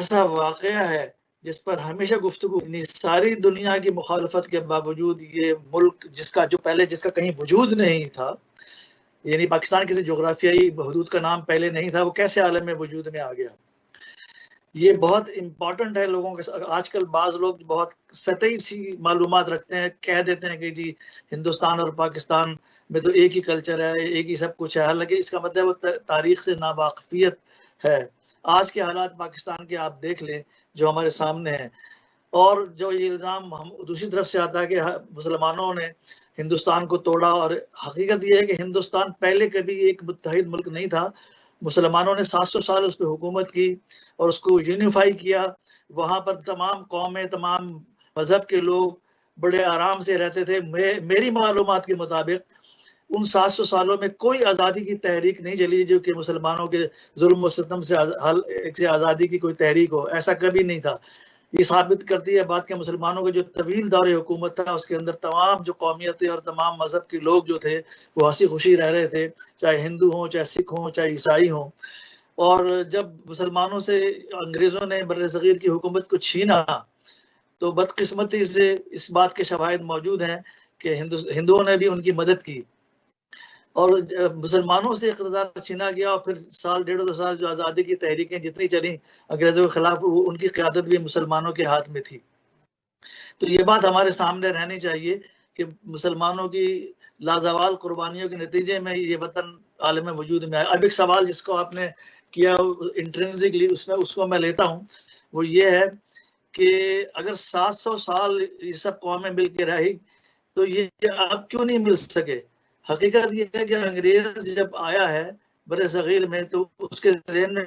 ایسا واقعہ ہے جس پر ہمیشہ گفتگو، یعنی ساری دنیا کی مخالفت کے باوجود یہ ملک جس کا کہیں وجود نہیں تھا، یعنی پاکستان کسی جغرافیائی حدود کا نام پہلے نہیں تھا، وہ کیسے عالم میں وجود میں آ گیا. یہ بہت امپورٹنٹ ہے لوگوں کے ساتھ. آج کل بعض لوگ بہت سطحی سی معلومات رکھتے ہیں، کہہ دیتے ہیں کہ جی ہندوستان اور پاکستان میں تو ایک ہی کلچر ہے، ایک ہی سب کچھ ہے، حالانکہ اس کا مطلب وہ تاریخ سے ناواقفیت ہے. آج کے حالات پاکستان کے آپ دیکھ لیں جو ہمارے سامنے ہیں، اور جو یہ الزام ہم دوسری طرف سے آتا ہے کہ مسلمانوں نے ہندوستان کو توڑا، اور حقیقت یہ ہے کہ ہندوستان پہلے کبھی ایک متحد ملک نہیں تھا. مسلمانوں نے 700 سال اس پہ حکومت کی اور اس کو یونیفائی کیا. وہاں پر تمام قومیں، تمام مذہب کے لوگ بڑے آرام سے رہتے تھے. میری معلومات کے مطابق ان 700 سالوں میں کوئی آزادی کی تحریک نہیں چلی جو کہ مسلمانوں کے ظلم و ستم سے آزادی کی کوئی تحریک ہو. ایسا کبھی نہیں تھا. یہ ثابت کرتی ہے بات کہ مسلمانوں کا جو طویل دور حکومت تھا اس کے اندر تمام جو قومیتیں اور تمام مذہب کے لوگ جو تھے وہ ہنسی خوشی رہ رہے تھے، چاہے ہندو ہوں، چاہے سکھ ہوں، چاہے عیسائی ہوں. اور جب مسلمانوں سے انگریزوں نے بر صغیر کی حکومت کو چھینا تو بدقسمتی سے اس بات کے شواہد موجود ہیں کہ ہندوؤں نے بھی ان کی مدد کی، اور مسلمانوں سے اقتدار چھینا گیا. اور پھر سال 1.5 سال جو آزادی کی تحریکیں جتنی چلیں انگریزوں کے خلاف، ان کی قیادت بھی مسلمانوں کے ہاتھ میں تھی. تو یہ بات ہمارے سامنے رہنی چاہیے کہ مسلمانوں کی لازوال قربانیوں کے نتیجے میں یہ وطن عالم وجود میں آیا. اب ایک سوال جس کو آپ نے کیا انٹرنسکلی، اس کو میں لیتا ہوں، وہ یہ ہے کہ اگر 700 سال یہ سب قومیں مل کے رہی تو یہ اب کیوں نہیں مل سکے؟ حقیقت یہ ہے کہ انگریز جب آیا ہے بر صغیر میں تو اس کے ذہن میں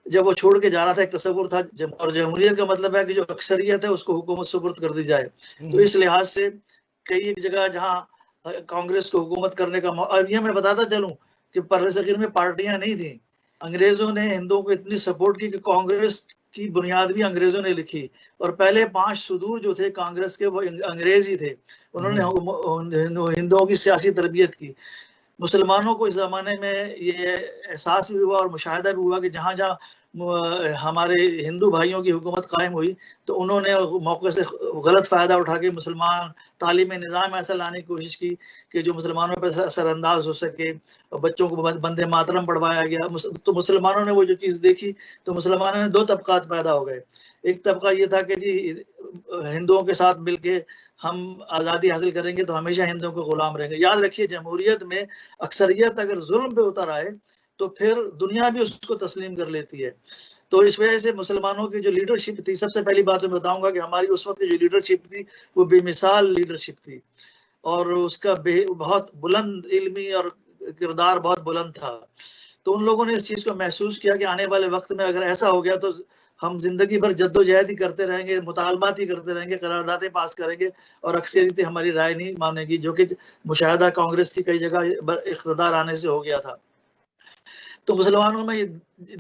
جب وہ چھوڑ کے جا رہا تھا ایک تصور تھا، اور جمہوریت کا مطلب ہے کہ جو اکثریت ہے اس کو حکومت سپرد کر دی جائے. تو اس لحاظ سے کئی ایک جگہ جہاں کانگریس کو حکومت کرنے کا اب یہ میں بتاتا چلوں کہ بر صغیر میں پارٹیاں نہیں تھیں. انگریزوں نے ہندوؤں کو اتنی سپورٹ کی کہ کانگریس کی بنیاد بھی انگریزوں نے لکھی، اور پہلے 5 صدور جو تھے کانگریس کے وہ انگریز ہی تھے. انہوں نے ہندوؤں کی سیاسی تربیت کی. مسلمانوں کو اس زمانے میں یہ احساس بھی ہوا اور مشاہدہ بھی ہوا کہ جہاں جہاں ہمارے ہندو بھائیوں کی حکومت قائم ہوئی تو انہوں نے موقع سے غلط فائدہ اٹھا کے مسلمان تعلیمی نظام ایسا لانے کی کوشش کی کہ جو مسلمانوں پہ اثر انداز ہو سکے. بچوں کو بندے ماترم پڑھوایا گیا. تو مسلمانوں نے وہ جو چیز دیکھی تو مسلمانوں نے 2 طبقات پیدا ہو گئے. ایک طبقہ یہ تھا کہ جی ہندوؤں کے ساتھ مل کے ہم آزادی حاصل کریں گے تو ہمیشہ ہندوؤں کو غلام رہیں گے. یاد رکھیے جمہوریت میں اکثریت اگر ظلم پہ اتر آئے تو پھر دنیا بھی اس کو تسلیم کر لیتی ہے. تو اس وجہ سے مسلمانوں کی جو لیڈرشپ تھی، سب سے پہلی بات میں بتاؤں گا کہ ہماری اس وقت کی جو لیڈرشپ تھی وہ بے مثال لیڈرشپ تھی، اور اس کا بہت بلند علمی اور کردار بہت بلند تھا. تو ان لوگوں نے اس چیز کو محسوس کیا کہ آنے والے وقت میں اگر ایسا ہو گیا تو ہم زندگی بھر جد و جہد ہی کرتے رہیں گے، مطالبات ہی کرتے رہیں گے، قراردادیں پاس کریں گے اور اکثریت ہماری رائے نہیں مانے گی، جو کہ مشاہدہ کانگریس کی کئی جگہ اقتدار آنے سے ہو گیا تھا. تو مسلمانوں میں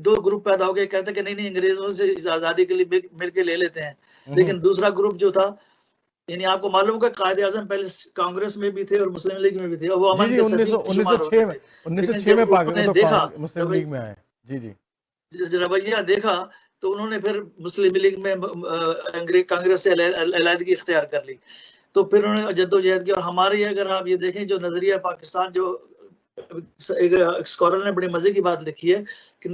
2 گروپ پیدا ہو گئے، کہتے کہ نہیں انگریزوں سے آزادی کے لیے مل کے لے لیتے ہیں. لیکن دوسرا گروپ جو تھا، یعنی آپ کو معلوم کہ قائد اعظم پہلے کانگریس میں بھی تھے اور مسلم لیگ میں بھی تھے، اور وہ امن کے سبھی شمار ہوتے تھے. 1906 میں انہوں نے دیکھا مسلم لیگ میں آئے. جی رویہ دیکھا تو انہوں نے پھر مسلم لیگ میں کانگریس سے علیحدگی اختیار کر لی. تو پھر انہوں نے جدوجہد کی. اور ہماری اگر آپ یہ دیکھیں جو نظریہ پاکستان، جو ایک اسکالر نے بڑے مزے کی بات لکھی ہے کہ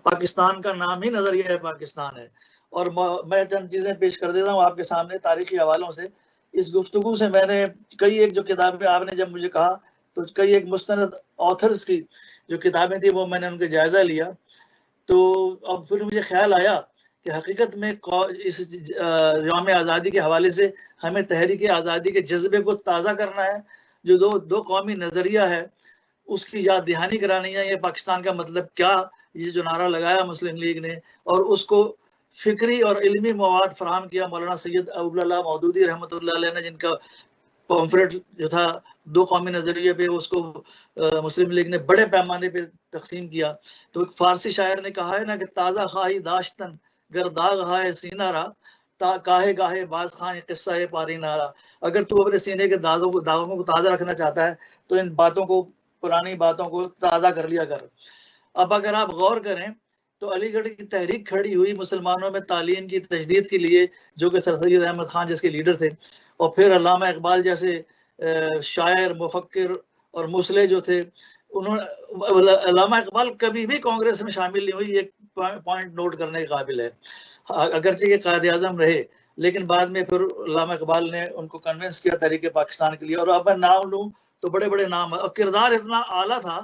پاکستان کا نام ہی نظریہ پاکستان ہے. اور میں چند چیزیں پیش کر دیتا ہوں آپ کے سامنے تاریخی حوالوں سے. اس گفتگو سے میں نے کئی ایک جو کتابیں آپ نے جب مجھے کہا تو کئی ایک مستند آتھرز کی جو کتابیں تھیں وہ میں نے ان کا جائزہ لیا. تو اب پھر مجھے خیال آیا کہ حقیقت میں اس یوم آزادی کے حوالے سے ہمیں تحریک آزادی کے جذبے کو تازہ کرنا ہے. جو دو قومی نظریہ ہے اس کی یاد دہانی کرانی ہے. یہ پاکستان کا مطلب کیا، یہ جو نعرہ لگایا مسلم لیگ نے، اور اس کو فکری اور علمی مواد فراہم کیا مولانا سید ابوالعلا مودودی رحمۃ اللہ علیہ نے، جن کا پمفلٹ جو تھا 2 قومی نظریے پہ، اس کو مسلم لیگ نے بڑے پیمانے پہ تقسیم کیا. تو ایک فارسی شاعر نے کہا ہے نا کہ تازہ خواہی داشتن گر داغ ہائے سینہ را، کاہے گاہے باز خواہ قصہ پاری نارا. اگر تو اپنے سینے کے داغوں کو تازہ رکھنا چاہتا ہے تو ان باتوں کو، پرانی باتوں کو تازہ کر لیا کر. اب اگر آپ غور کریں تو علی گڑھ کی تحریک کھڑی ہوئی مسلمانوں میں تعلیم کی تجدید کے لیے، جو کہ سر سید احمد خان جس کے لیڈر تھے، اور پھر علامہ اقبال جیسے شاعر، مفکر اور مصلح جو تھے، علامہ اقبال کبھی بھی کانگریس میں شامل نہیں ہوئی. ایک پوائنٹ نوٹ کرنے کے قابل ہے. اگرچہ یہ قائد اعظم رہے، لیکن بعد میں پھر علامہ اقبال نے ان کو کنونس کیا تحریک پاکستان کے لیے. اور اب میں نام لوں تو بڑے بڑے نام، اور کردار اتنا اعلیٰ تھا.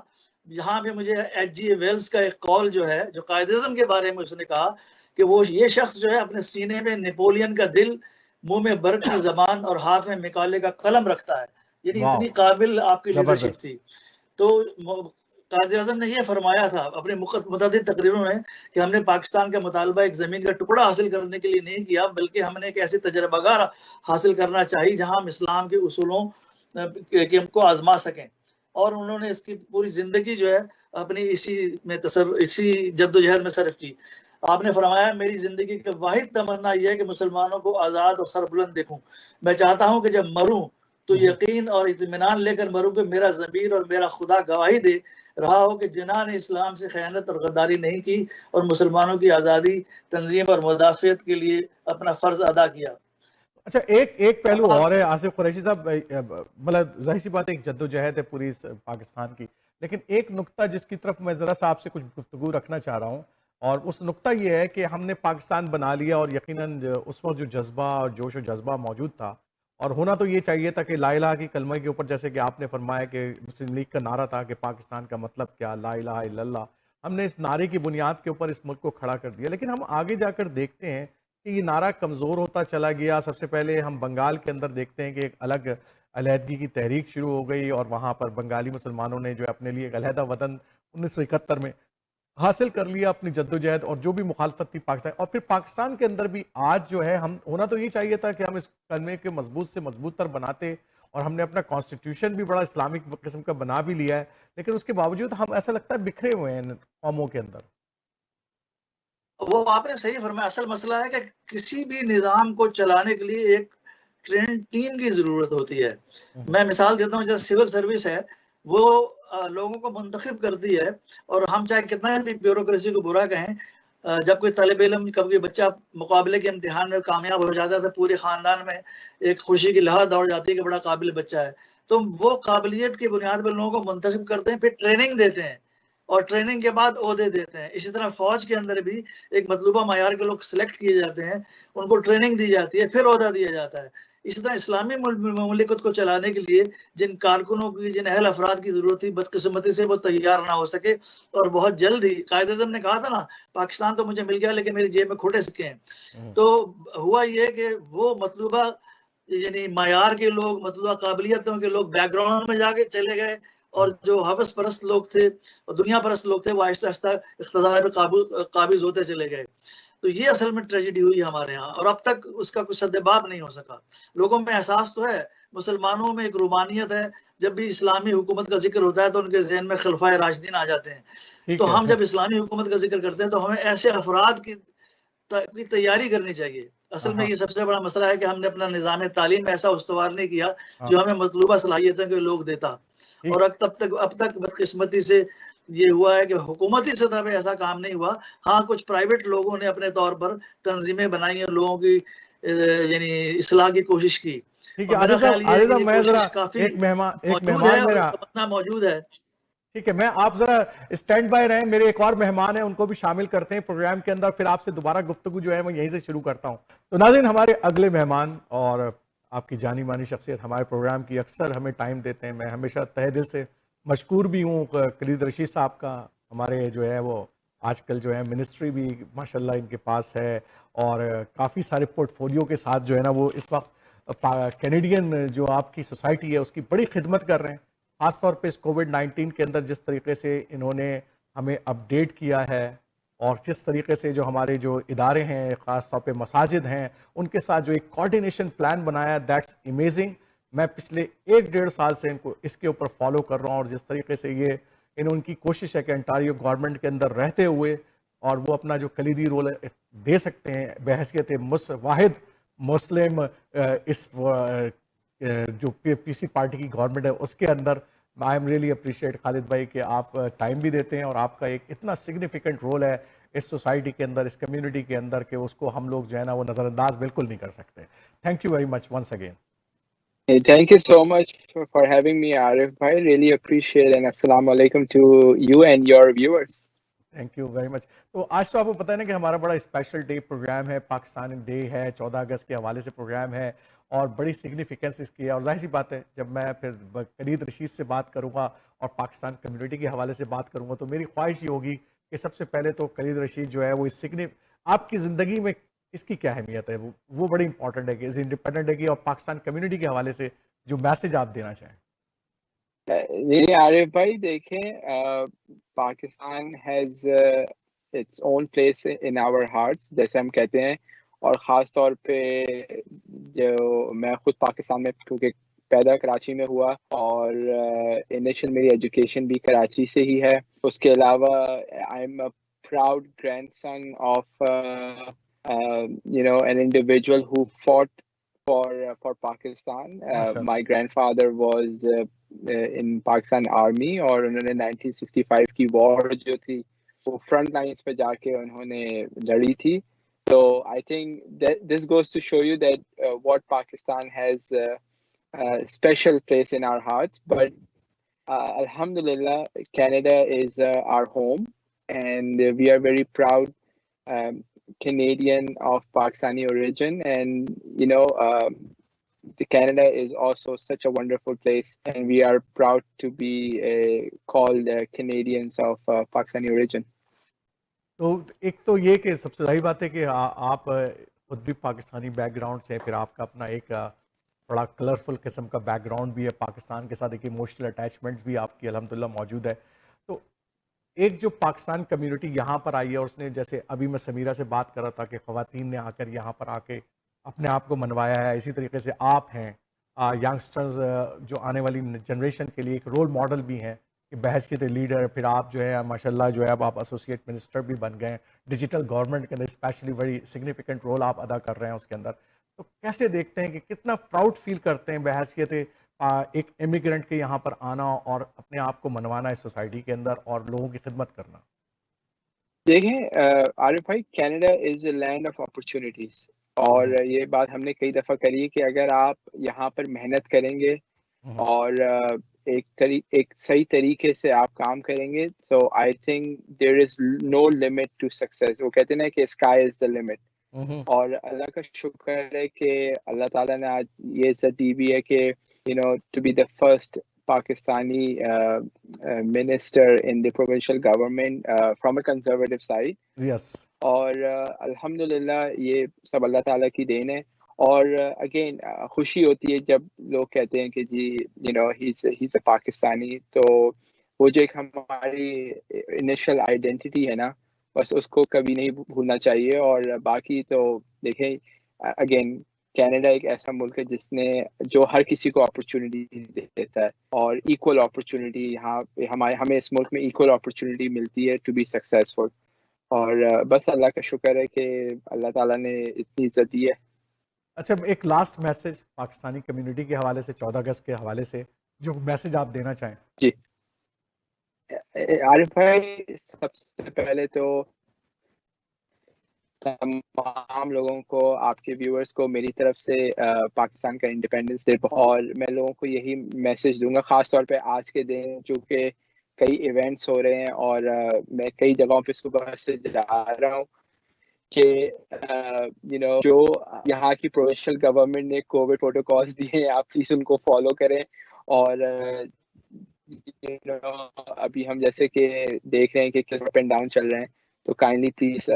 یہاں پہ مجھے ایچ جی ویلز کا ایک قول جو ہے، جو قائد اعظم کے بارے میں اس نے کہا کہ وہ یہ شخص جو ہے اپنے سینے میں نیپولین کا دل، منہ میں برق کی زبان اور ہاتھ میں مکالے کا قلم رکھتا ہے. یعنی اتنی قابل آپ کی لیڈرشپ تھی. تو قائد اعظم نے یہ فرمایا تھا اپنے متعدد تقریروں میں کہ ہم نے پاکستان کا مطالبہ ایک زمین کا ٹکڑا حاصل کرنے کے لیے نہیں کیا، بلکہ ہم نے ایک ایسی تجربہ گار حاصل کرنا چاہیے جہاں ہم اسلام کے اصولوں کو آزما سکیں. اور انہوں نے اس کی پوری زندگی جو ہے اپنی اسی جد و جہد میں صرف کی. آپ نے فرمایا میری زندگی کی واحد تمنا یہ ہے کہ مسلمانوں کو آزاد اور سربلند دیکھوں. میں چاہتا ہوں کہ جب مروں تو یقین اور اطمینان لے کر مروں کہ میرا ضمیر اور میرا خدا گواہی دے رہا ہو کہ جناح نے اسلام سے خیانت اور غداری نہیں کی اور مسلمانوں کی آزادی، تنظیم اور مدافعت کے لیے اپنا فرض ادا کیا. اچھا، ایک پہلو اور ہے آصف قریشی صاحب، مطلب ظاہر سی بات ہے ایک جد و جہد ہے پوری پاکستان کی، لیکن ایک نقطہ جس کی طرف میں ذرا سا آپ سے کچھ گفتگو رکھنا چاہ رہا ہوں، اور اس نقطہ یہ ہے کہ ہم نے پاکستان بنا لیا، اور یقیناً اس وقت جو جذبہ اور جوش و جذبہ موجود تھا، اور ہونا تو یہ چاہیے تھا کہ لا الہ کی کلمہ کے اوپر، جیسے کہ آپ نے فرمایا کہ مسلم لیگ کا نعرہ تھا کہ پاکستان کا مطلب کیا، لا الہ الا اللہ، ہم نے اس نعرے کی بنیاد کے اوپر اس ملک کو کھڑا کر دیا. لیکن ہم آگے جا کر دیکھتے ہیں کہ یہ نعرہ کمزور ہوتا چلا گیا. سب سے پہلے ہم بنگال کے اندر دیکھتے ہیں کہ ایک الگ علیحدگی کی تحریک شروع ہو گئی، اور وہاں پر بنگالی مسلمانوں نے جو اپنے لیے ایک علیحدہ وطن 1971 میں حاصل کر لیا اپنی جد و جہد اور جو بھی مخالفت تھی پاکستان. اور پھر پاکستان کے اندر بھی آج جو ہے ہم ہونا تو یہ چاہیے تھا کہ ہم اس کلمے کے مضبوط سے مضبوط تر بناتے، اور ہم نے اپنا کانسٹیٹیوشن بھی بڑا اسلامک قسم کا بنا بھی لیا ہے، لیکن اس کے باوجود ہم ایسا لگتا ہے بکھرے ہوئے ہیں قوموں کے اندر. وہ آپ نے صحیح فرمایا. اصل مسئلہ ہے کہ کسی بھی نظام کو چلانے کے لیے ایک ٹرینڈ ٹیم کی ضرورت ہوتی ہے. میں مثال دیتا ہوں، جیسے سول سروس ہے، وہ لوگوں کو منتخب کرتی ہے، اور ہم چاہے کتنا بھی بیوروکریسی کو برا کہیں، جب کوئی طالب علم، کب کوئی بچہ مقابلے کے امتحان میں کامیاب ہو جاتا ہے تو پورے خاندان میں ایک خوشی کی لہر دوڑ جاتی ہے کہ بڑا قابل بچہ ہے. تو وہ قابلیت کی بنیاد پر لوگوں کو منتخب کرتے ہیں، پھر ٹریننگ دیتے ہیں، اور ٹریننگ کے بعد عہدے دیتے ہیں. اسی طرح فوج کے اندر بھی ایک مطلوبہ معیار کے لوگ سلیکٹ کیے جاتے ہیں، ان کو ٹریننگ دی جاتی ہے، پھر عہدہ دیا جاتا ہے. اسی طرح اسلامی مملکت کو چلانے کے لیے جن کارکنوں کی، جن اہل افراد کی ضرورت تھی، بدقسمتی سے وہ تیار نہ ہو سکے، اور بہت جلد ہی قائد اعظم نے کہا تھا نا، پاکستان تو مجھے مل گیا لیکن میری جیب میں کھوٹے سکے ہیں. تو ہوا یہ کہ وہ مطلوبہ یعنی معیار کے لوگ، مطلوبہ قابلیتوں کے لوگ بیک گراؤنڈ میں جا کے چلے گئے، اور جو حوث پرست لوگ تھے اور دنیا پرست لوگ تھے وہ آہستہ آہستہ اقتدار پہ قابض ہوتے چلے گئے. تو یہ اصل میں ٹریجڈی ہوئی ہمارے ہاں، اور اب تک اس کا کوئی سدباب نہیں ہو سکا. لوگوں میں احساس تو ہے، مسلمانوں میں ایک رومانیت ہے، جب بھی اسلامی حکومت کا ذکر ہوتا ہے تو ان کے ذہن میں خلفائے راشدین آ جاتے ہیں. تو ہم جب اسلامی حکومت کا ذکر کرتے ہیں تو ہمیں ایسے افراد کی تیاری کرنی چاہیے. اصل میں یہ سب سے بڑا مسئلہ ہے کہ ہم نے اپنا نظام تعلیم ایسا استوار نہیں کیا جو ہمیں مطلوبہ صلاحیتوں کے لوگ دیتا. اور اب تک بدقسمتی سے یہ ہوا ہے کہ حکومتی سطح پہ ایسا کام نہیں ہوا. ہاں، کچھ پرائیویٹ لوگوں نے اپنے طور پر تنظیمیں بنائی اور لوگوں کی یعنی اصلاح کی کوشش کی. ٹھیک ہے عادل صاحب، میں ذرا ایک مہمان میرا موجود ہے. ٹھیک ہے، میں آپ ذرا اسٹینڈ بائی رہیں، میرے ایک اور مہمان ہیں، ان کو بھی شامل کرتے ہیں پروگرام کے اندر، پھر آپ سے دوبارہ گفتگو جو ہے میں یہیں سے شروع کرتا ہوں. تو ناظرین، ہمارے اگلے مہمان اور آپ کی جانی مانی شخصیت ہمارے پروگرام کی اکثر ہمیں ٹائم دیتے ہیں. میں ہمیشہ تہہ دل سے مشکور بھی ہوں کلید رشید صاحب کا. ہمارے جو ہے وہ آج کل جو ہے منسٹری بھی ماشاءاللہ ان کے پاس ہے، اور کافی سارے پورٹ فولیو کے ساتھ جو ہے نا وہ اس وقت کینیڈین جو آپ کی سوسائٹی ہے اس کی بڑی خدمت کر رہے ہیں. خاص طور پہ اس کووڈ-19 کے اندر جس طریقے سے انہوں نے ہمیں اپڈیٹ کیا ہے، اور جس طریقے سے جو ہمارے جو ادارے ہیں، خاص طور پہ مساجد ہیں، ان کے ساتھ جو ایک کوارڈینیشن پلان بنایا، دیٹس امیزنگ. میں پچھلے 1-1.5 سال سے ان کو اس کے اوپر فالو کر رہا ہوں، اور جس طریقے سے یہ ان کی کوشش ہے کہ انٹاریو گورنمنٹ کے اندر رہتے ہوئے اور وہ اپنا جو کلیدی رول دے سکتے ہیں بحیثیت واحد مسلم اس جو پی سی پارٹی کی گورنمنٹ ہے اس کے اندر. آئی ایم ریئلی اپریشیٹ خالد بھائی کہ آپ ٹائم بھی دیتے ہیں، اور آپ کا ایک اتنا سگنیفیکنٹ رول ہے اس سوسائٹی کے اندر, اس کمیونٹی کے اندر, کہ اس کو ہم لوگ جو ہے نا وہ نظر انداز بالکل نہیں کر سکتے. Thank you very much once again. Hey, thank you so much for having me, Arif bhai. Really appreciate, and assalamu alaikum to you and your viewers. Thank you very مچ. تو آج تو آپ کو پتہ ہے نا کہ ہمارا بڑا اسپیشل ڈے پروگرام ہے, پاکستان ڈے ہے, 14 اگست کے حوالے سے پروگرام ہے, اور بڑی سگنیفیکنس اس کی ہے. اور ظاہر سی بات ہے, جب میں پھر کلید رشید سے بات کروں گا اور پاکستان کمیونٹی کے حوالے سے بات کروں گا, تو میری خواہش یہ ہوگی کہ سب سے پہلے تو کلید رشید جو ہے وہ اس آپ کی زندگی میں اس کی کیا اہمیت ہے, وہ بڑی امپورٹنٹ ہے کہ اس انڈیپینڈنٹ ڈے کی اور پاکستان کمیونٹی کے حوالے سے جو میسج آپ دینا چاہیں. نہیں عارف بھائی, دیکھیں, Pakistan has its own place in our hearts, جیسے ہم کہتے ہیں. اور خاص طور پہ جو میں خود پاکستان میں کیونکہ پیدا کراچی میں ہوا, اور انیشل میری ایجوکیشن بھی کراچی سے ہی ہے. اس کے علاوہ I am a proud grandson of an individual who fought for Pakistan. My grandfather was in Pakistan Army, اور انہوں نے 1965 کی وار جو تھی وہ فرنٹ لائنس پہ جا کے انہوں نے لڑی تھی. So I think that this goes to show you that what Pakistan has a special place in our hearts. But Alhamdulillah, Canada is our home, and we are very proud Canadian of Pakistani origin. And the Canada is also such a wonderful place, and we are proud to be called Canadians of Pakistani origin. تو ایک تو یہ کہ سب سے ظاہر بات ہے کہ آپ خود بھی پاکستانی بیک گراؤنڈ سے, پھر آپ کا اپنا ایک بڑا کلرفل قسم کا بیک گراؤنڈ بھی ہے پاکستان کے ساتھ, ایک ایموشنل اٹیچمنٹس بھی آپ کی الحمدللہ موجود ہے. تو ایک جو پاکستان کمیونٹی یہاں پر آئی ہے, اور اس نے جیسے ابھی میں سمیرہ سے بات کر رہا تھا کہ خواتین نے آ کر یہاں پر آ کے اپنے آپ کو منوایا ہے, اسی طریقے سے آپ ہیں ینگسٹرز جو آنے والی جنریشن کے لیے ایک رول ماڈل بھی ہیں کہ بحیثیت لیڈر. پھر آپ جو ہے ماشاءاللہ جو ہے اب آپ ایسوسیٹ منسٹر بھی بن گئے ہیں ڈیجیٹل گورنمنٹ کے اندر, اسپیشلی بڑی سگنیفیکنٹ رول آپ ادا کر رہے ہیں اس کے اندر. تو کیسے دیکھتے ہیں کہ کتنا پراؤڈ فیل کرتے ہیں بحیثیت ایک امیگرنٹ کے یہاں پر آنا اور اپنے آپ کو منوانا اس سوسائٹی کے اندر اور لوگوں کی خدمت کرنا؟ دیکھیں عارف بھائی, Canada is a land of opportunities, اور یہ بات ہم نے کئی دفعہ کری ہے کہ اگر آپ یہاں پر محنت کریں گے اور ایک صحیح طریقے سے آپ کام کریں گے, تو I think there is no limit to success. وہ کہتے ہیں نا کہ اسکائی از دا لمٹ. اور اللہ کا شکر ہے کہ اللہ تعالیٰ نے آج یہ عزت دی بھی ہے کہ to be the first Pakistani minister in the provincial government from a conservative side. Yes. اور الحمدللہ یہ سب اللہ تعالیٰ کی دین ہے. اور اگین خوشی ہوتی ہے جب لوگ کہتے ہیں کہ جی he's a پاکستانی. تو وہ جو ایک ہماری انیشل آئیڈینٹی ہے نا, بس اس کو کبھی نہیں بھولنا چاہیے. اور باقی تو دیکھیں اگین کینیڈا ایک ایسا ملک ہے جس نے جو ہر کسی کو اپرچونٹی دیتا ہے, اور ایکول اپرچونٹی یہاں ہمیں اس ملک میں ایکول اپرچونٹی ملتی ہے ٹو بی سکسیزفل. اور بس اللہ کا شکر ہے کہ اللہ تعالیٰ نے اتنی عزت دی ہے. اچھا, ایک لاسٹ میسج پاکستانی کمیونٹی کے حوالے سے, 14 اگست کے حوالے سے جو میسج آپ دینا چاہیں. جی عارف بھائی, سب سے پہلے تو تمام لوگوں کو, آپ کے ویورز کو میری طرف سے پاکستان کا انڈیپینڈنس ڈے. اور میں لوگوں کو یہی میسج دوں گا, خاص طور پہ آج کے دن چونکہ کئی ایونٹس ہو رہے ہیں اور میں کئی جگہوں پہ صبح سے جا رہا ہوں کہ جو یہاں کی پروونشل گورنمنٹ نے کووڈ پروٹوکالز دیے ہیں آپ پلیز ان کو فالو کریں. اور ابھی ہم جیسے کہ دیکھ رہے ہیں کہ اپ اینڈ ڈاؤن چل رہے ہیں, تو کائنڈلی پلیز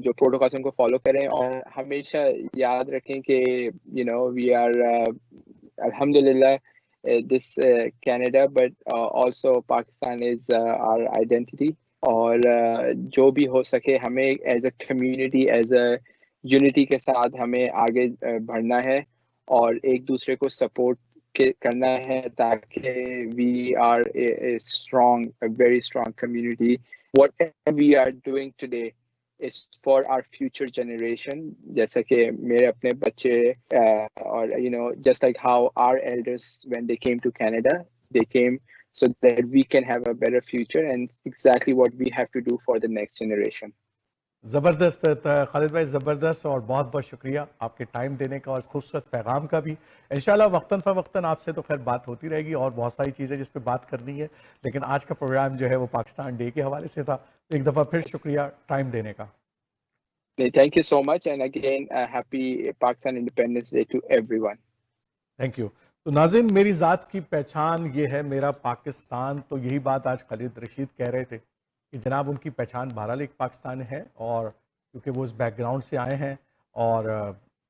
جو پروٹوکالز ان کو فالو کریں. اور ہمیشہ یاد رکھیں کہ وی آر الحمدللہ this Canada, but also Pakistan is our identity. اور جو بھی ہو سکے ہمیں as a community, as a unity کے ساتھ ہمیں آگے بڑھنا ہے اور ایک دوسرے کو سپورٹ کرنا ہے تاکہ we are a strong, very strong community. What we are doing today is for our future generation. جیسا کہ میرے اپنے بچے اور just like how our elders when they came to Canada, they came so that we can have a better future, and exactly what we have to do for the next generation. زبردست خالد بھائی، زبردست، اور بہت بہت شکریہ آپ کے time دینے کا اور اس خوبصورت پیغام کا بھی. انشاءاللہ وقتاً فوقتاً آپ سے تو خیر بات ہوتی رہے گی اور بہت ساری چیزیں جس پہ بات کرنی ہے، لیکن آج کا پروگرام جو ہے وہ پاکستان ڈے کے حوالے سے تھا. ایک دفعہ پھر شکریہ ٹائم دینے کا. Thank you so much, and again, happy Pakistan Independence Day to everyone. Thank you. تو ناظرین، میری ذات کی پہچان یہ ہے میرا پاکستان. تو یہی بات آج خالد رشید کہہ رہے تھے کہ جناب ان کی پہچان بہرحال ایک پاکستان ہے، اور کیونکہ وہ اس بیک گراؤنڈ سے آئے ہیں، اور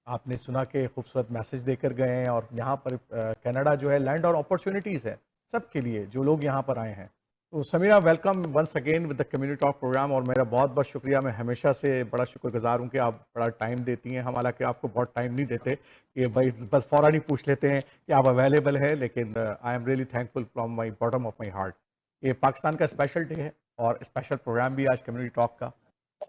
آپ نے سنا کہ خوبصورت میسج دے کر گئے ہیں. اور یہاں پر کینیڈا جو ہے لینڈ اور اپرچونیٹیز ہے سب کے لیے جو لوگ یہاں پر آئے ہیں. تو Sameera, welcome once again with the community talk programme. اور میرا بہت بہت شکریہ. میں ہمیشہ سے بڑا شکر گزار ہوں کہ آپ بڑا ٹائم دیتی ہیں. ہم حالانکہ آپ کو بہت ٹائم نہیں دیتے کہ بھائی بس فوراً ہی پوچھ لیتے ہیں کہ آپ اویلیبل ہے، لیکن I am really thankful from my bottom of my heart. یہ پاکستان کا اسپیشل ڈے ہے اور اسپیشل پروگرام بھی آج کمیونٹی ٹاک کا.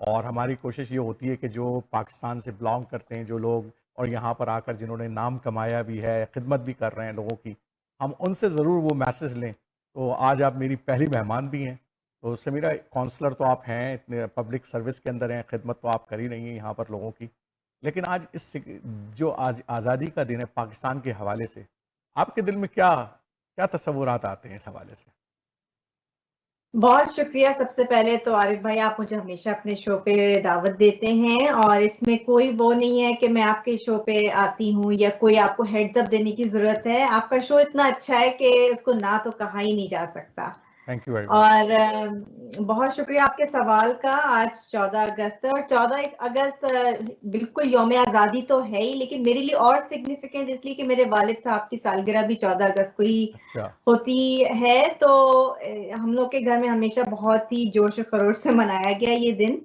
اور ہماری کوشش یہ ہوتی ہے کہ جو پاکستان سے بلانگ کرتے ہیں جو لوگ، اور یہاں پر آ کر جنہوں نے نام کمایا بھی ہے، خدمت بھی کر رہے ہیں لوگوں کی، ہم ان سے ضرور وہ میسج لیں. تو آج آپ میری پہلی مہمان بھی ہیں. تو سمیرہ، کونسلر تو آپ ہیں، اتنے پبلک سروس کے اندر ہیں، خدمت تو آپ کر ہی رہی ہیں یہاں پر لوگوں کی، لیکن آج اس جو آج آزادی کا دن ہے پاکستان کے حوالے سے، آپ کے دل میں کیا تصورات آتے ہیں اس حوالے سے؟ بہت شکریہ. سب سے پہلے تو عارف بھائی، آپ مجھے ہمیشہ اپنے شو پہ دعوت دیتے ہیں، اور اس میں کوئی وہ نہیں ہے کہ میں آپ کے شو پہ آتی ہوں یا کوئی آپ کو ہیڈز اپ دینے کی ضرورت ہے. آپ کا شو اتنا اچھا ہے کہ اس کو نہ تو کہا ہی نہیں جا سکتا. تھینک یو ویری مچ. اور بہت شکریہ آپ کے سوال کا. آج 14 اگست ہے، اور 14 اگست بالکل یوم آزادی تو ہے ہی، لیکن میرے لیے اور سگنیفیکنٹ اس لیے کہ میرے والد صاحب کی سالگرہ بھی 14 اگست کو ہی اچھا. ہوتی ہے. تو ہم لوگ کے گھر میں ہمیشہ بہت ہی جوش و خروش سے منایا گیا یہ دن.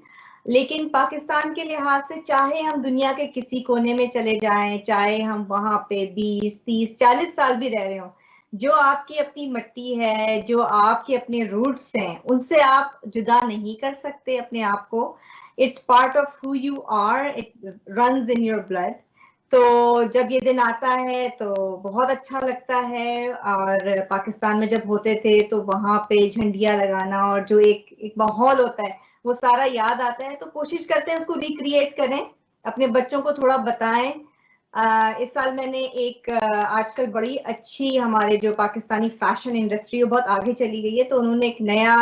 لیکن پاکستان کے لحاظ سے چاہے ہم دنیا کے کسی کونے میں چلے جائیں، چاہے ہم وہاں پہ 20 30 40 سال بھی رہ رہے ہوں، جو آپ کی اپنی مٹی ہے، جو آپ کے اپنے روٹس ہیں، ان سے آپ جدا نہیں کر سکتے اپنے آپ کو. It's part of who you are, it runs in your blood. تو جب یہ دن آتا ہے تو بہت اچھا لگتا ہے. اور پاکستان میں جب ہوتے تھے تو وہاں پہ جھنڈیاں لگانا اور جو ایک ماحول ہوتا ہے وہ سارا یاد آتا ہے. تو کوشش کرتے ہیں اس کو ریکریٹ کریں، اپنے بچوں کو تھوڑا بتائیں. اس سال میں نے ایک آج کل بڑی اچھی ہمارے جو پاکستانی فیشن انڈسٹری وہ بہت آگے چلی گئی ہے، تو انہوں نے ایک نیا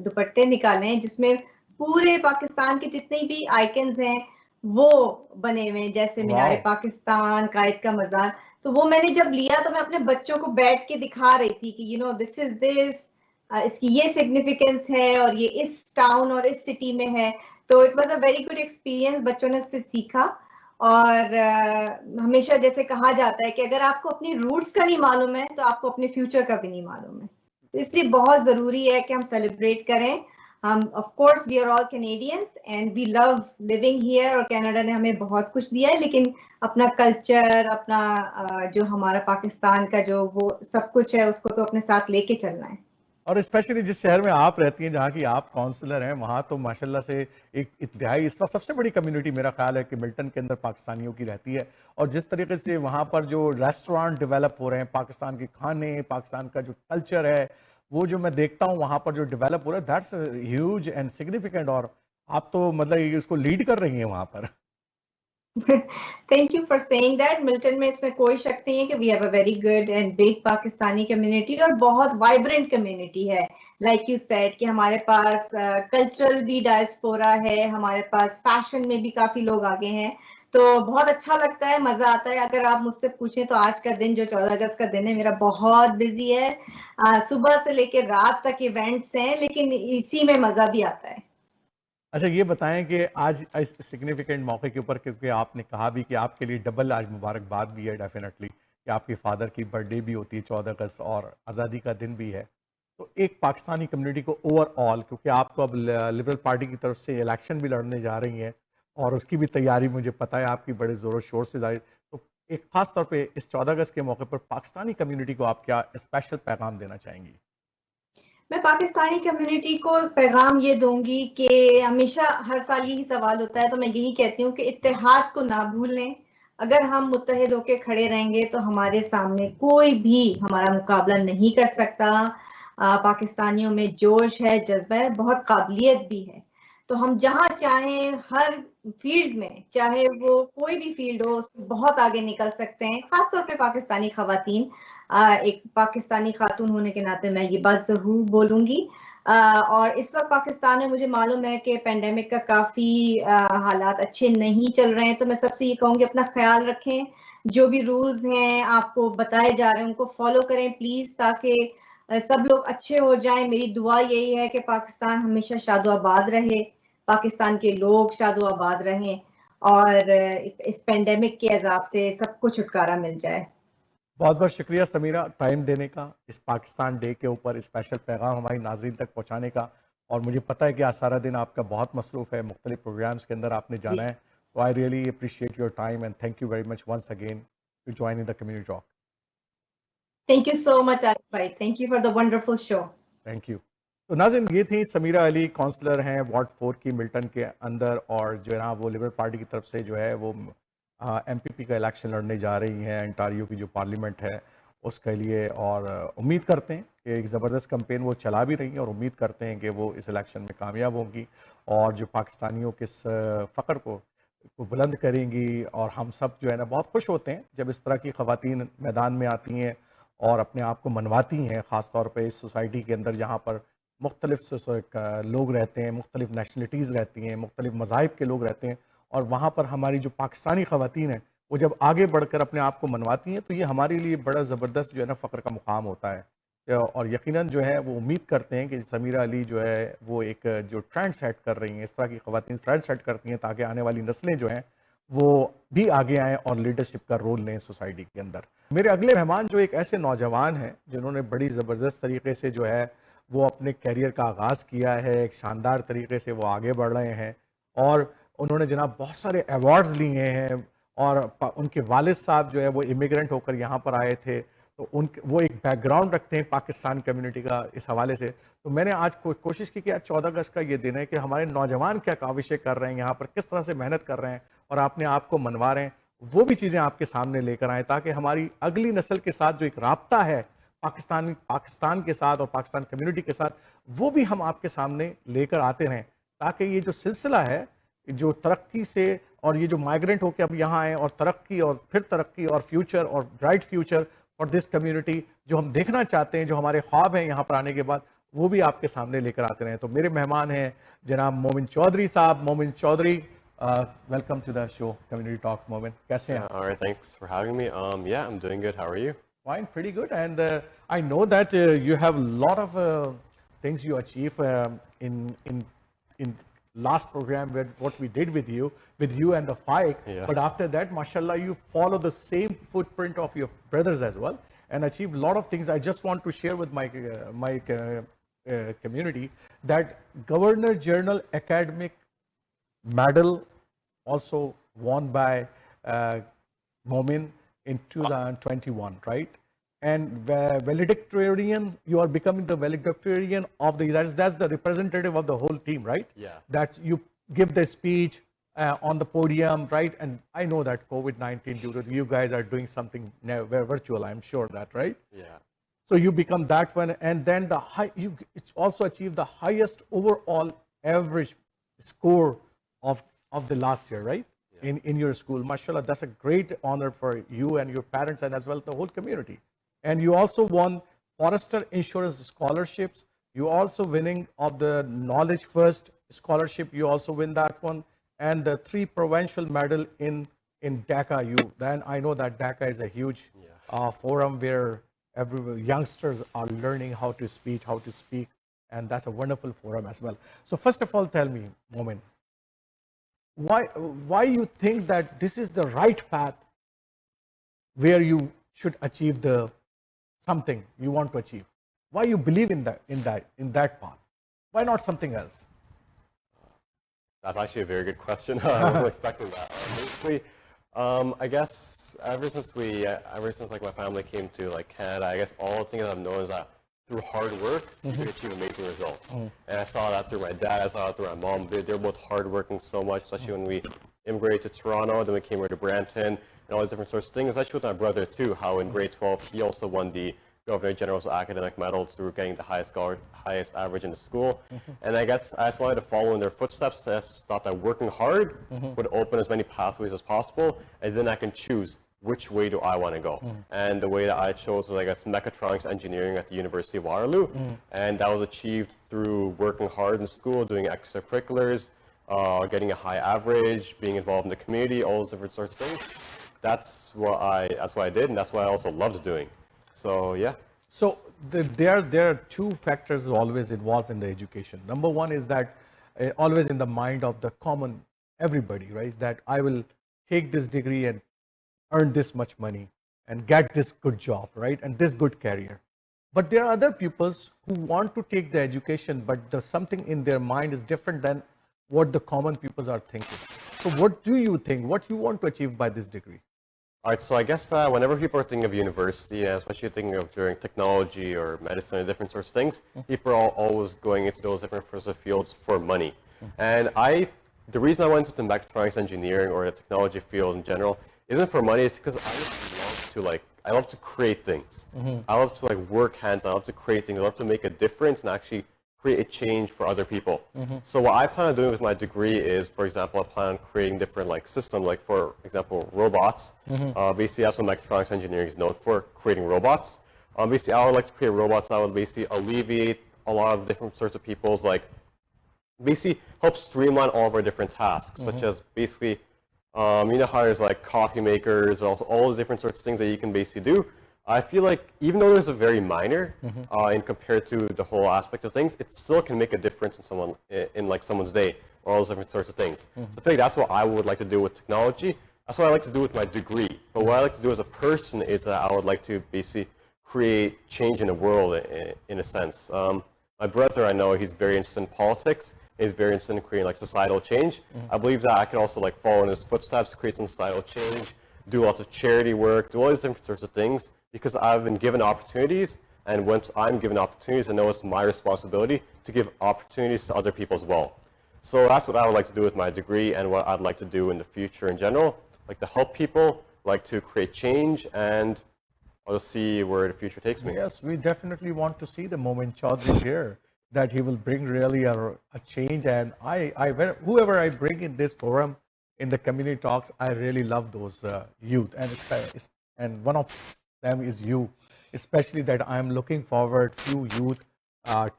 دوپٹے نکالے ہیں جس میں پورے پاکستان کے جتنے بھی آئیکنز ہیں وہ بنے ہوئے ہیں، جیسے مینار پاکستان، قائد کا مزار. تو وہ میں نے جب لیا تو میں اپنے بچوں کو بیٹھ کے دکھا رہی تھی کہ دس از دس، اس کی یہ سگنیفیکینس ہے اور یہ اس ٹاؤن اور اس سٹی میں ہے. تو it was a very good experience. بچوں نے اس سے سیکھا. اور ہمیشہ جیسے کہا جاتا ہے کہ اگر آپ کو اپنی روٹس کا نہیں معلوم ہے تو آپ کو اپنے فیوچر کا بھی نہیں معلوم ہے. تو اس لیے بہت ضروری ہے کہ ہم سیلیبریٹ کریں. ہم of course we are all Canadians and we love living here, اور کینیڈا نے ہمیں بہت کچھ دیا ہے، لیکن اپنا کلچر، اپنا جو ہمارا پاکستان کا جو وہ سب کچھ ہے اس کو تو اپنے ساتھ لے کے چلنا ہے. اور اسپیشلی جس شہر میں آپ رہتی ہیں، جہاں کی آپ کونسلر ہیں، وہاں تو ماشاءاللہ سے ایک انتہائی اس وقت سب سے بڑی کمیونٹی میرا خیال ہے کہ ملٹن کے اندر پاکستانیوں کی رہتی ہے. اور جس طریقے سے وہاں پر جو ریسٹورانٹ ڈیولپ ہو رہے ہیں، پاکستان کے کھانے، پاکستان کا جو کلچر ہے، وہ جو میں دیکھتا ہوں وہاں پر جو ڈیولپ ہو رہا ہے، دیٹس ہیوج اینڈ سگنیفیکنٹ. اور آپ تو مطلب اس کو لیڈ کر رہی ہیں وہاں پر. Thank you for seeing that. Milton میں اس میں کوئی شک نہیں ہے کہ we have a very good and big Pakistani community, اور بہت وائبرنٹ کمیونٹی ہے. لائک یو سیڈ کہ ہمارے پاس کلچرل بھی ڈائسپورا ہے، ہمارے پاس فیشن میں بھی کافی لوگ آگے ہیں. تو بہت اچھا لگتا ہے، مزہ آتا ہے. اگر آپ مجھ سے پوچھیں تو آج کا دن جو 14 اگست کا دن ہے میرا بہت بزی ہے. صبح سے لے کے رات تک ایونٹس ہیں، لیکن اسی میں مزہ بھی آتا ہے. اچھا یہ بتائیں کہ آج اس سگنیفیکنٹ موقع کے اوپر، کیونکہ آپ نے کہا بھی کہ آپ کے لیے ڈبل آج مبارکباد بھی ہے ڈیفینیٹلی، کہ آپ کے فادر کی برتھ ڈے بھی ہوتی ہے 14 اگست اور آزادی کا دن بھی ہے. تو ایک پاکستانی کمیونٹی کو اوور آل، کیونکہ آپ تو اب لبرل پارٹی کی طرف سے الیکشن بھی لڑنے جا رہی ہیں اور اس کی بھی تیاری مجھے پتہ ہے آپ کی بڑے زور و شور سے ظاہر. تو ایک خاص طور پہ اس 14 اگست کے موقع پر پاکستانی کمیونٹی کو آپ کیا اسپیشل پیغام دینا چاہیں گی؟ میں پاکستانی کمیونٹی کو پیغام یہ دوں گی کہ ہمیشہ ہر سال یہی سوال ہوتا ہے، تو میں یہی کہتی ہوں کہ اتحاد کو نہ بھولیں. اگر ہم متحد ہو کے کھڑے رہیں گے تو ہمارے سامنے کوئی بھی ہمارا مقابلہ نہیں کر سکتا. پاکستانیوں میں جوش ہے، جذبہ ہے، بہت قابلیت بھی ہے. تو ہم جہاں چاہیں ہر فیلڈ میں, چاہے وہ کوئی بھی فیلڈ ہو, بہت آگے نکل سکتے ہیں. خاص طور پہ پاکستانی خواتین, ایک پاکستانی خاتون ہونے کے ناطے میں یہ بات ضرور بولوں گی. اور اس وقت پاکستان میں مجھے معلوم ہے کہ پینڈیمک کا کافی حالات اچھے نہیں چل رہے ہیں, تو میں سب سے یہ کہوں گی اپنا خیال رکھیں, جو بھی رولز ہیں آپ کو بتائے جا رہے ہیں ان کو فالو کریں پلیز, تاکہ سب لوگ اچھے ہو جائیں. میری دعا یہی ہے کہ پاکستان ہمیشہ شاد و آباد رہے, پاکستان کے لوگ شاد و آباد رہیں, اور اس پینڈیمک کے عذاب سے سب کو چھٹکارا مل جائے. بہت بہت شکریہ سمیرہ ٹائم دینے کا, اس پاکستان ڈے کے اوپر اسپیشل پیغام ہماری ناظرین تک پہنچانے کا. اور مجھے پتہ ہے کہ آج سارا دن آپ کا بہت مصروف ہے, مختلف پروگرامز کے اندر آپ نے جانا ہے. تو I really appreciate your time and thank you very much once again to join in the community talk. Thank you so much Arif بھائی, thank you for the wonderful show. Thank you. تو ناظرین یہ تھی سمیرہ علی, کونسلر ہیں ward 4 کی Milton کے اندر, اور جو ہے نا وہ لبرل پارٹی کی طرف سے جو ہے وہ ایم پی کا الیکشن لڑنے جا رہی ہیں انٹاریو کی جو پارلیمنٹ ہے اس کے لیے. اور امید کرتے ہیں کہ ایک زبردست کمپین وہ چلا بھی رہی ہیں, اور امید کرتے ہیں کہ وہ اس الیکشن میں کامیاب ہوں گی اور جو پاکستانیوں کے فخر کو بلند کریں گی. اور ہم سب جو ہے نا بہت خوش ہوتے ہیں جب اس طرح کی خواتین میدان میں آتی ہیں اور اپنے آپ کو منواتی ہیں, خاص طور پہ اس سوسائٹی کے اندر جہاں پر مختلف لوگ رہتے ہیں, مختلف نیشنلٹیز رہتی ہیں, مختلف مذاہب کے لوگ رہتے ہیں, اور وہاں پر ہماری جو پاکستانی خواتین ہیں وہ جب آگے بڑھ کر اپنے آپ کو منواتی ہیں تو یہ ہمارے لیے بڑا زبردست جو ہے نا فخر کا مقام ہوتا ہے. اور یقیناً جو ہے وہ امید کرتے ہیں کہ سمیرہ علی جو ہے وہ ایک جو ٹرینڈ سیٹ کر رہی ہیں, اس طرح کی خواتین ٹرینڈ سیٹ کرتی ہیں تاکہ آنے والی نسلیں جو ہیں وہ بھی آگے آئیں اور لیڈرشپ کا رول لیں سوسائٹی کے اندر. میرے اگلے مہمان جو ایک ایسے نوجوان ہیں جنہوں نے بڑی زبردست طریقے سے جو ہے وہ اپنے کیریئر کا آغاز کیا ہے, ایک شاندار طریقے سے وہ آگے بڑھ رہے ہیں, اور انہوں نے جناب بہت سارے ایوارڈز لیے ہیں. اور ان کے والد صاحب جو ہے وہ امیگرنٹ ہو کر یہاں پر آئے تھے, تو وہ ایک بیک گراؤنڈ رکھتے ہیں پاکستان کمیونٹی کا اس حوالے سے. تو میں نے آج کوشش کی کہ آج 14 اگست کا یہ دن ہے کہ ہمارے نوجوان کیا کاوشیں کر رہے ہیں یہاں پر, کس طرح سے محنت کر رہے ہیں اور اپنے آپ کو منوا رہے ہیں, وہ بھی چیزیں آپ کے سامنے لے کر آئیں تاکہ ہماری اگلی نسل کے ساتھ جو ایک رابطہ ہے پاکستان کے ساتھ اور پاکستان کمیونٹی کے ساتھ, وہ بھی ہم آپ کے سامنے لے کر آتے رہیں, تاکہ یہ جو سلسلہ ہے جو ترقی سے اور یہ جو مائیگرنٹ ہو کے اب یہاں آئیں اور ترقی اور پھر ترقی اور فیوچر اور bright future for this community جو ہم دیکھنا چاہتے ہیں, جو ہمارے خواب ہیں یہاں پر آنے کے بعد, وہ بھی آپ کے سامنے لے کر آتے رہیں. تو میرے مہمان ہیں جناب مومن چودھری صاحب. Momin Chaudhry, welcome to the show community talk. Momin کیسے ہیں؟ All right, thanks for having me. Yeah, I'm doing good. How are you? Fine, pretty good. And I know that you have a lot of things you achieve in last program where what we did with you and the fight. Yeah. But after that, mashallah, you follow the same footprint of your brothers as well and achieve a lot of things. I just want to share with my community that Governor General Academic Medal also won by Momin in 2021, right? And valedictorian, you are becoming the valedictorian of that's the representative of the whole team, right? Yeah. That you give the speech on the podium, right? And I know that COVID-19, you guys are doing something virtual, I'm sure that, right? Yeah. So you become that one, and then you also achieve the highest overall average score of the last year, right? Yeah. In your school. Mashallah, that's a great honor for you and your parents and as well the whole community. And you also won Forrester Insurance scholarships. You also winning of the Knowledge First scholarship. You also win that one. And the 3 provincial medal in Dhaka. Then I know that Dhaka is a huge forum where youngsters are learning how to speak, and that's a wonderful forum as well. So first of all, tell me, Momin, why you think that this is the right path where you should achieve something you want to achieve? Why you believe in that path? Why not something else? That's actually a very good question. I wasn't expecting that. Basically, I guess ever since like my family came to like Canada, I guess all the things I've known is that through hard work, you can achieve amazing results. And I saw that through my dad, I saw that through my mom. They're both hardworking so much, especially when we immigrated to Toronto, then we came here to Brampton, and all these different sorts of things, especially with my brother too, how in grade 12, he also won the Governor General's academic medal through getting the highest average in the school. And I guess I just wanted to follow in their footsteps. I just thought that working hard would open as many pathways as possible, and then I can choose which way do I want to go. And the way that I chose was, I guess, mechatronics engineering at the University of Waterloo. And that was achieved through working hard in school, doing extracurriculars, getting a high average, being involved in the community, all those different sorts of things. That's what I did, and that's what I also loved doing. So yeah. So there are two factors always involved in the education. Number one is that always in the mind of the common everybody, right? Is that I will take this degree and earn this much money and get this good job, right? And this good career. But there are other pupils who want to take the education, but something in their mind is different than what the common pupils are thinking. So what do you think? What you want to achieve by this degree? All right, so I guess that whenever people are thinking of university, especially thinking of during technology or medicine or different sorts of things, people are always going into those different sorts of fields for money. And the reason I went into mechatronics engineering or the technology field in general isn't for money, it's because I just love to I love to create things. I love to work hands-on, I love to create things, I love to make a difference and actually create a change for other people. So what I plan on doing with my degree is, for example, I plan on creating different systems, for example, robots. Basically, that's what mechatronics engineering is known for, creating robots. Basically, I would like to create robots that would basically alleviate a lot of different sorts of people's, basically help streamline all of our different tasks, such as basically, you know how there's coffee makers, also all those different sorts of things that you can basically do. I feel like even though there's a very minor in compared to the whole aspect of things, it still can make a difference in someone's day, or all those different sorts of things. So I think that's what I would like to do with technology. That's what I like to do with my degree. But what I like to do as a person is that I would like to basically create change in the world in a sense. My brother, I know he's very interested in politics. He's very interested in creating societal change. I believe that I can also follow in his footsteps, create some societal change, do lots of charity work, do all these different sorts of things, because I've been given opportunities, and once I'm given opportunities, I know it's my responsibility to give opportunities to other people as well. So that's what I would like to do with my degree, and what I'd like to do in the future in general, to help people, to create change, and I'll see where the future takes me. Yes, we definitely want to see the moment Chaudhary here, that he will bring really a change. And whoever I bring in this forum, in the community talks, I really love those youth, and one of them is you, especially that I'm looking forward to youth,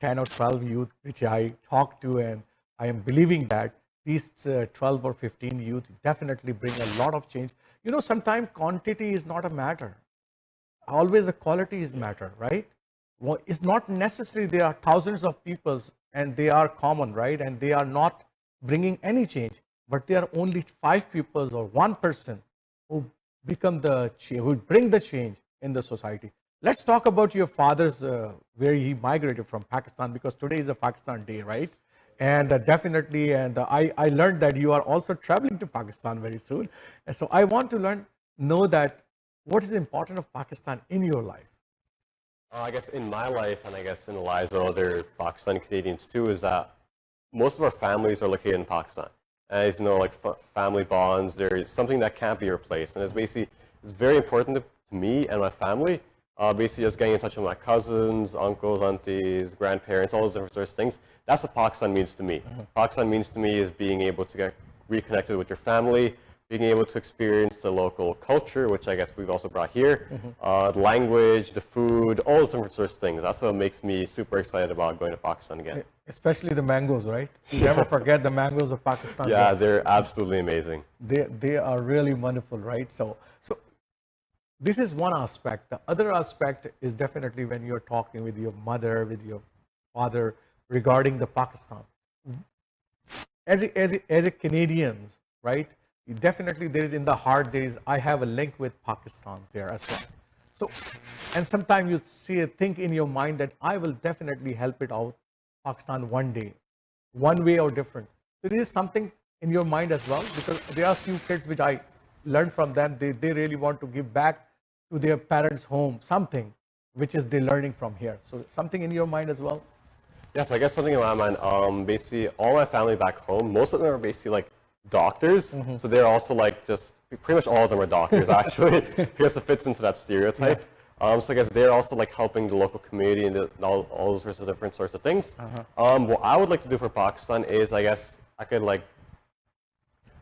10 or 12 youth, which I talk to, and I am believing that these 12 or 15 youth definitely bring a lot of change. You know, sometimes quantity is not a matter. Always the quality is matter, right? Well, it's not necessary there are thousands of people and they are common, right? And they are not bringing any change, but there are only 5 people or 1 person who bring the change in the society. Let's talk about your father's, where he migrated from Pakistan, because today is a Pakistan Day, right? And definitely, and I learned that you are also traveling to Pakistan very soon. And so I want to know that what is important of Pakistan in your life? I guess in my life, and I guess in the lives of other Pakistani Canadians too, is that most of our families are located in Pakistan. As you know, family bonds, there's something that can't be replaced. And it's very important to me and my family, basically just getting in touch with my cousins, uncles, aunties, grandparents, all those different sorts of things. That's what Pakistan means to me. Pakistan means to me is being able to get reconnected with your family, being able to experience the local culture, which I guess we've also brought here, the language, the food, all those different sorts of things. That's what makes me super excited about going to Pakistan again. Especially the mangoes, right? You never forget the mangoes of Pakistan. Yeah, they're absolutely amazing. They are really wonderful, right? So this is one aspect. The other aspect is definitely when you're talking with your mother, with your father regarding the Pakistan. As a Canadians, right? Definitely there is in the heart, I have a link with Pakistan there as well. So, and sometimes you think in your mind that I will definitely help it out, Pakistan one day, one way or different. So there is something in your mind as well, because there are few kids which I learned from them, they really want to give back to their parents' home, something which is they're learning from here. So something in your mind as well? Yes, I guess something in my mind, basically all my family back home, most of them are basically doctors. So they're also just pretty much all of them are doctors actually, because it fits into that stereotype. So I guess they're also like helping the local community and all those sorts of different sorts of things. What I would like to do for Pakistan is, I guess I could like,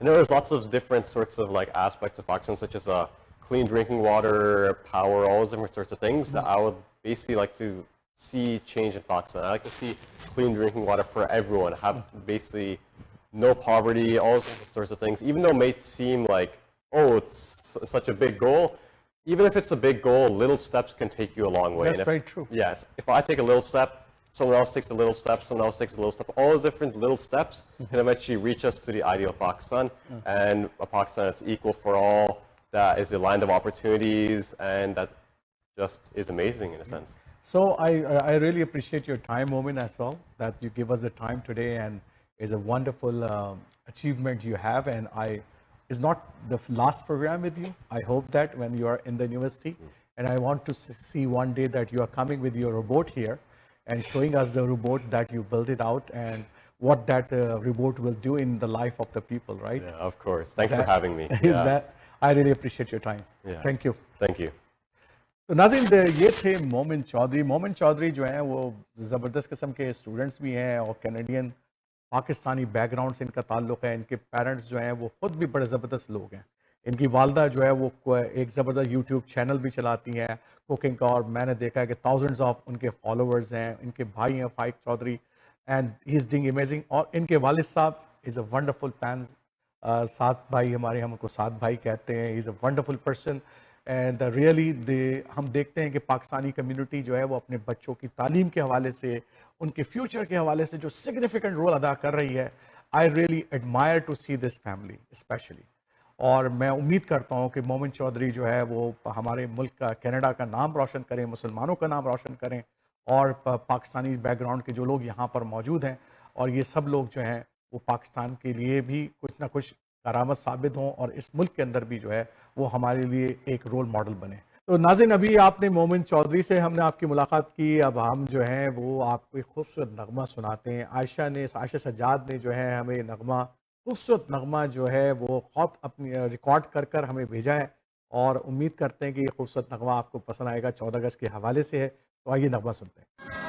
and there's lots of different sorts of like aspects of Pakistan, such as clean drinking water, power, all those different sorts of things that I would basically like to see change in Pakistan. I like to see clean drinking water for everyone, have basically no poverty, all those sorts of things. Even though it may seem like, oh, it's such a big goal, even if it's a big goal, little steps can take you a long way. That's And if, very true. Yes. If I take a little step, someone else takes a little step, someone else takes a little step, all those different little steps can eventually reach us to the ideal Pakistan, and a Pakistan that's equal for all, that is a land of opportunities, and that just is amazing in a sense. So I really appreciate your time, Momin, as well, that you give us the time today, and is a wonderful achievement you have. And it's not the last program with you. I hope that when you are in the university, and I want to see one day that you are coming with your robot here and showing us the robot that you built it out and what that robot will do in the life of the people, right? Yeah, of course. Thanks for That- having me. Yeah. that I really appreciate your time. Yeah. Thank you. Thank you. تو ناظرین یہ تھے مومن چودھری. مومن چودھری جو ہیں وہ زبردست قسم کے اسٹوڈنٹس بھی ہیں اور کینیڈین پاکستانی بیک گراؤنڈ سے ان کا تعلق ہے. ان کے پیرنٹس جو ہیں وہ خود بھی بڑے زبردست لوگ ہیں. ان کی والدہ جو ہے وہ ایک زبردست یوٹیوب چینل بھی چلاتی ہیں کوکنگ کا, اور میں نے دیکھا ہے کہ تھاؤزنڈز آف ان کے فالوورز ہیں. ان کے بھائی ہیں Faiq Chaudhry, and he is doing amazing. اور ان کے والد صاحب از اے ونڈرفل پینز, سات بھائی ہمارے, ہم ان کو سات بھائی کہتے ہیں. He is a wonderful person and really ہم دیکھتے ہیں کہ پاکستانی کمیونٹی جو ہے وہ اپنے بچوں کی تعلیم کے حوالے سے, ان کے فیوچر کے حوالے سے جو سگنیفیکنٹ رول ادا کر رہی ہے. I really admire to see this family specially. اور میں امید کرتا ہوں کہ مومن چودھری جو ہے وہ ہمارے ملک کا, کینیڈا کا نام روشن کریں, مسلمانوں کا نام روشن کریں, اور پاکستانی بیک گراؤنڈ کے جو لوگ یہاں پر موجود ہیں, اور یہ سب لوگ جو ہیں وہ پاکستان کے لیے بھی کچھ نہ کچھ کرامت ثابت ہوں, اور اس ملک کے اندر بھی جو ہے وہ ہمارے لیے ایک رول ماڈل بنے. تو ناظرین, ابھی آپ نے مومن چودھری سے ہم نے آپ کی ملاقات کی. اب ہم جو ہیں وہ آپ کو ایک خوبصورت نغمہ سناتے ہیں. عائشہ سجاد نے جو ہے ہمیں نغمہ, خوبصورت نغمہ جو ہے وہ خود اپنی ریکارڈ کر ہمیں بھیجا ہے, اور امید کرتے ہیں کہ یہ خوبصورت نغمہ آپ کو پسند آئے گا. 14 اگست کے حوالے سے ہے, تو آئیے نغمہ سنتے ہیں.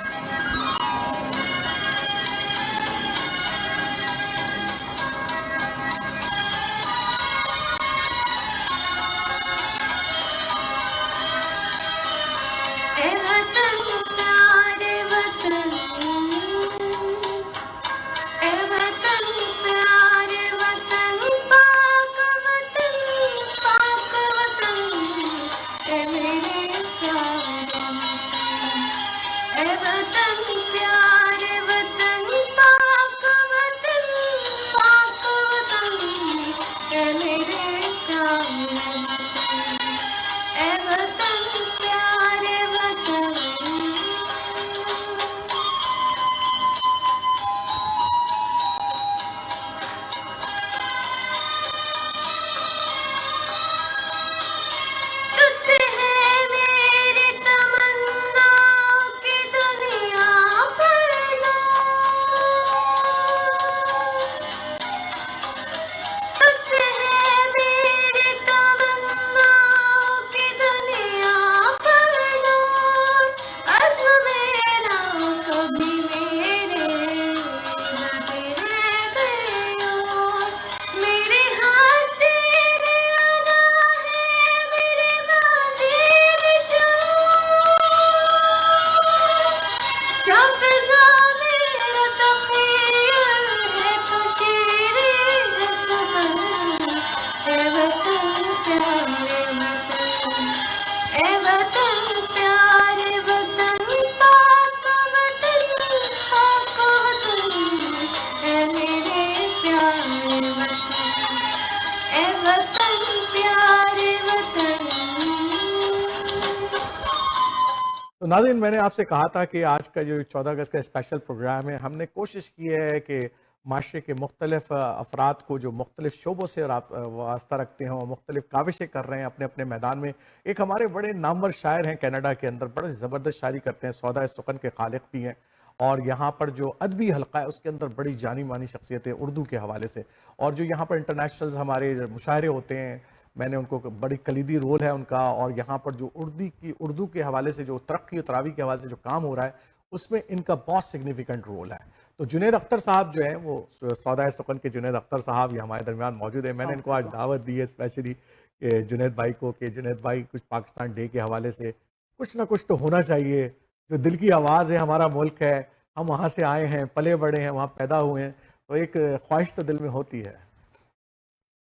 تو ناظرین, میں نے آپ سے کہا تھا کہ آج کا جو 14 اگست کا اسپیشل پروگرام ہے, ہم نے کوشش کی ہے کہ معاشرے کے مختلف افراد کو جو مختلف شعبوں سے واسطہ رکھتے ہیں اور مختلف کاوشیں کر رہے ہیں اپنے اپنے میدان میں. ایک ہمارے بڑے نامور شاعر ہیں کینیڈا کے اندر, بڑے زبردست شاعری کرتے ہیں, سودا سخن کے خالق بھی ہیں, اور یہاں پر جو ادبی حلقہ ہے اس کے اندر بڑی جانی مانی شخصیت ہے اردو کے حوالے سے. اور جو یہاں پر انٹرنیشنلز ہمارے مشاعرے ہوتے ہیں میں نے ان کو بڑی کلیدی رول ہے ان کا, اور یہاں پر جو اردو کے حوالے سے جو ترقی و تراوی کے حوالے سے جو کام ہو رہا ہے اس میں ان کا بہت سگنیفیکنٹ رول ہے. تو جنید اختر صاحب جو ہیں, وہ سودائے سخن کے جنید اختر صاحب یہ ہمارے درمیان موجود ہیں. میں نے ان کو آج دعوت دی ہے اسپیشلی کہ جنید بھائی کو, کہ جنید بھائی کچھ پاکستان ڈے کے حوالے سے کچھ نہ کچھ تو ہونا چاہیے. جو دل کی آواز ہے, ہمارا ملک ہے, ہم وہاں سے آئے ہیں, پلے بڑے ہیں, وہاں پیدا ہوئے ہیں, تو ایک خواہش تو دل میں ہوتی ہے.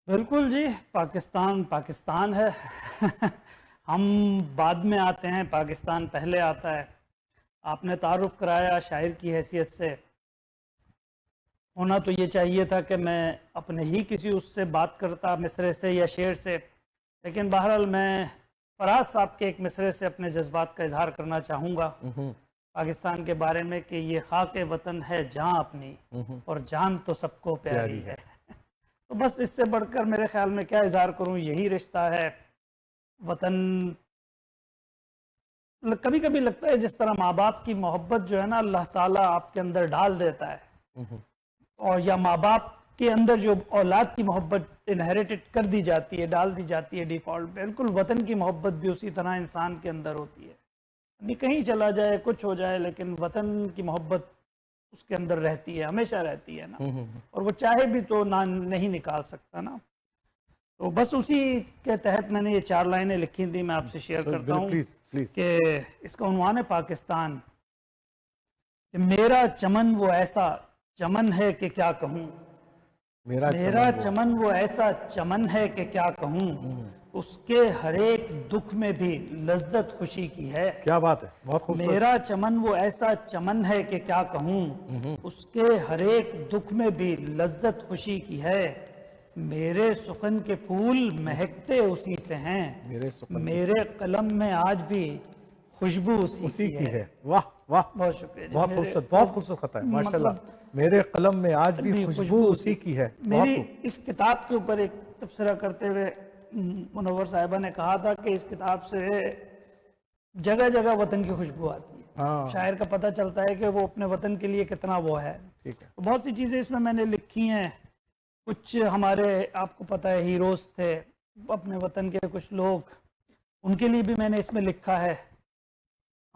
بالکل جی, پاکستان ہے. ہم بعد میں آتے ہیں, پاکستان پہلے آتا ہے. آپ نے تعارف کرایا شاعر کی حیثیت سے, ہونا تو یہ چاہیے تھا کہ میں اپنے ہی کسی اس سے بات کرتا مصرے سے یا شعر سے, لیکن بہرحال میں فراز صاحب کے ایک مصرے سے اپنے جذبات کا اظہار کرنا چاہوں گا پاکستان کے بارے میں, کہ یہ خاک وطن ہے جان اپنی اور جان تو سب کو پیاری ہے. تو بس اس سے بڑھ کر میرے خیال میں کیا اظہار کروں, یہی رشتہ ہے وطن. کبھی کبھی لگتا ہے جس طرح ماں باپ کی محبت جو ہے نا اللہ تعالیٰ آپ کے اندر ڈال دیتا ہے, اور یا ماں باپ کے اندر جو اولاد کی محبت انہیریٹڈ کر دی جاتی ہے, ڈال دی جاتی ہے ڈیفالٹ, بالکل وطن کی محبت بھی اسی طرح انسان کے اندر ہوتی ہے. یعنی کہیں چلا جائے, کچھ ہو جائے, لیکن وطن کی محبت اس کے اندر رہتی ہے, ہمیشہ رہتی ہے نا, اور وہ چاہے بھی تو نہیں نکال سکتا نا. تو بس اسی کے تحت میں نے یہ 4 لائنیں لکھی تھی, میں آپ سے شیئر کرتا ہوں کہ اس کا عنوان ہے پاکستان. کہ میرا چمن وہ ایسا چمن ہے کہ کیا کہوں, میرا چمن وہ ایسا چمن ہے کہ کیا کہوں, اس کے ہر ایک دکھ میں بھی لذت خوشی کی ہے. کیا بات ہے, بہت خوبصورت. میرا چمن وہ ایسا چمن ہے کہ کیا کہوں, اس کے ہر ایک دکھ میں بھی لذت خوشی کی ہے. میرے سخن کے پھول مہکتے اسی سے ہیں, میرے قلم میں آج بھی خوشبو اسی کی ہے. واہ واہ, بہت شکریہ جی. بہت خوبصورت خطا ہے ماشاءاللہ. میرے قلم میں آج بھی خوشبو اسی کی ہے. میری اس کتاب کے اوپر ایک تبصرہ کرتے ہوئے منور صاحبہ نے کہا تھا کہ اس کتاب سے جگہ جگہ وطن کی خوشبو آتی ہے, شاعر کا پتہ چلتا ہے کہ وہ اپنے وطن کے لیے کتنا وہ ہے. بہت سی چیزیں اس میں نے لکھی ہیں. کچھ ہمارے آپ کو پتہ ہے ہیروز تھے اپنے وطن کے, کچھ لوگ, ان کے لیے بھی میں نے اس میں لکھا ہے.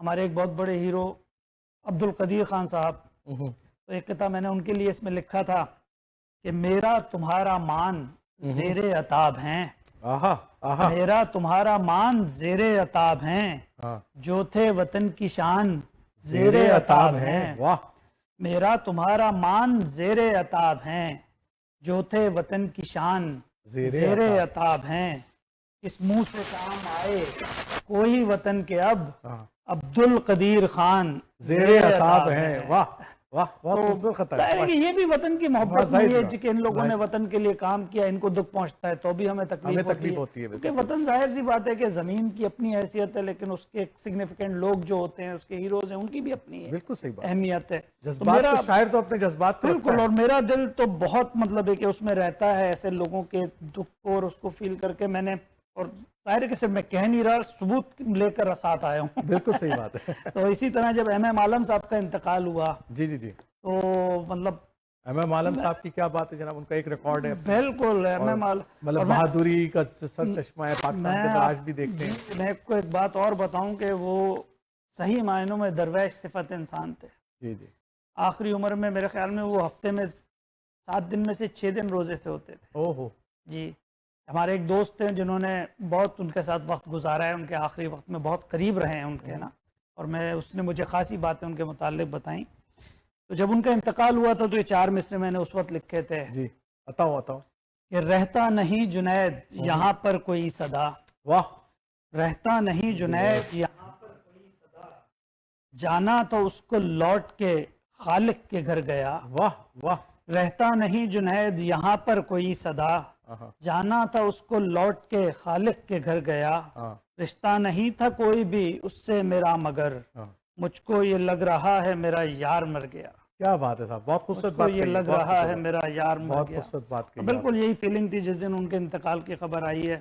ہمارے ایک بہت بڑے ہیرو عبدالقدیر خان صاحب, تو ایک کتاب میں نے ان کے لیے اس میں لکھا تھا کہ میرا تمہارا مان زیر عتاب ہیں, میرا تمہارا مان زیر عتاب ہیں, جو تھے وطن کی شان زیر عتاب ہیں. میرا تمہارا مان زیر عتاب ہیں, جو تھے وطن کی شان زیر عتاب ہیں. اس منہ سے کام آئے کوئی وطن کے اب عبدالقدیر خان زیر عتاب ہیں. واہ واہ, بہت خوبصورت خطا ہے. یہ بھی وطن کی محبت نہیں ہے کہ ان لوگوں نے وطن کے لیے کام کیا, ان کو دکھ پہنچتا ہے تو بھی ہمیں تکلیف ہوتی ہے. کیونکہ وطن ظاہر سی بات ہے کہ زمین کی اپنی حیثیت ہے, لیکن اس کے سگنیفیکنٹ لوگ جو ہوتے ہیں, اس کے ہیروز ہیں, ان کی بھی اپنی اہمیت ہے. جذبات تو شاعر تو اپنے جذبات بالکل, اور میرا دل تو بہت مطلب ہے کہ اس میں رہتا ہے ایسے لوگوں کے دکھ کو, اور اس کو فیل کر کے میں نے, اور ظاہر ہے کہ صرف میں کہہ نہیں رہا, ثبوت لے کر ساتھ آیا ہوں. بالکل صحیح بات ہے. تو اسی طرح جب ایم عالم صاحب کا انتقال ہوا, جی تو مطلب ایم عالم صاحب کی کیا بات ہے جناب, ان کا ایک ریکارڈ ہے. بالکل, مطلب بہادری کا سر چشمہ ہے پاکستان کے اندر, آج بھی دیکھتے ہیں. میں کو ایک بات اور بتاؤں کہ وہ صحیح معنوں میں درویش صفت انسان تھے. جی, آخری عمر میں میرے خیال میں وہ ہفتے میں 7 دن میں سے 6 دن روزے سے ہوتے تھے. جی, ہمارے ایک دوست ہیں جنہوں نے بہت ان کے ساتھ وقت گزارا ہے, ان کے آخری وقت میں بہت قریب رہے ہیں ان کے نا, اور اس نے مجھے خاصی باتیں ان کے متعلق بتائیں. تو جب ان کا انتقال ہوا تھا تو یہ 4 مصرے میں نے اس وقت لکھے تھے. جی, بتاؤ. کہ رہتا نہیں جنید یہاں پر کوئی صدا, واہ, رہتا نہیں جنید یہاں پر کوئی صدا, جانا تو اس کو لوٹ کے خالق کے گھر گیا. واہ واہ, رہتا نہیں جنید یہاں پر کوئی صدا, جانا تھا اس کو لوٹ کے خالق کے گھر گیا. رشتہ نہیں تھا کوئی بھی اس سے میرا, مگر مجھ کو یہ لگ رہا ہے میرا یار مر گیا. کیا بات ہے صاحب, بہت خوبصورت بات. یہ لگ رہا ہے میرا یار مر گیا. بہت خوبصورت بات کی. بالکل یہی فیلنگ تھی جس دن ان کے انتقال کی خبر آئی ہے.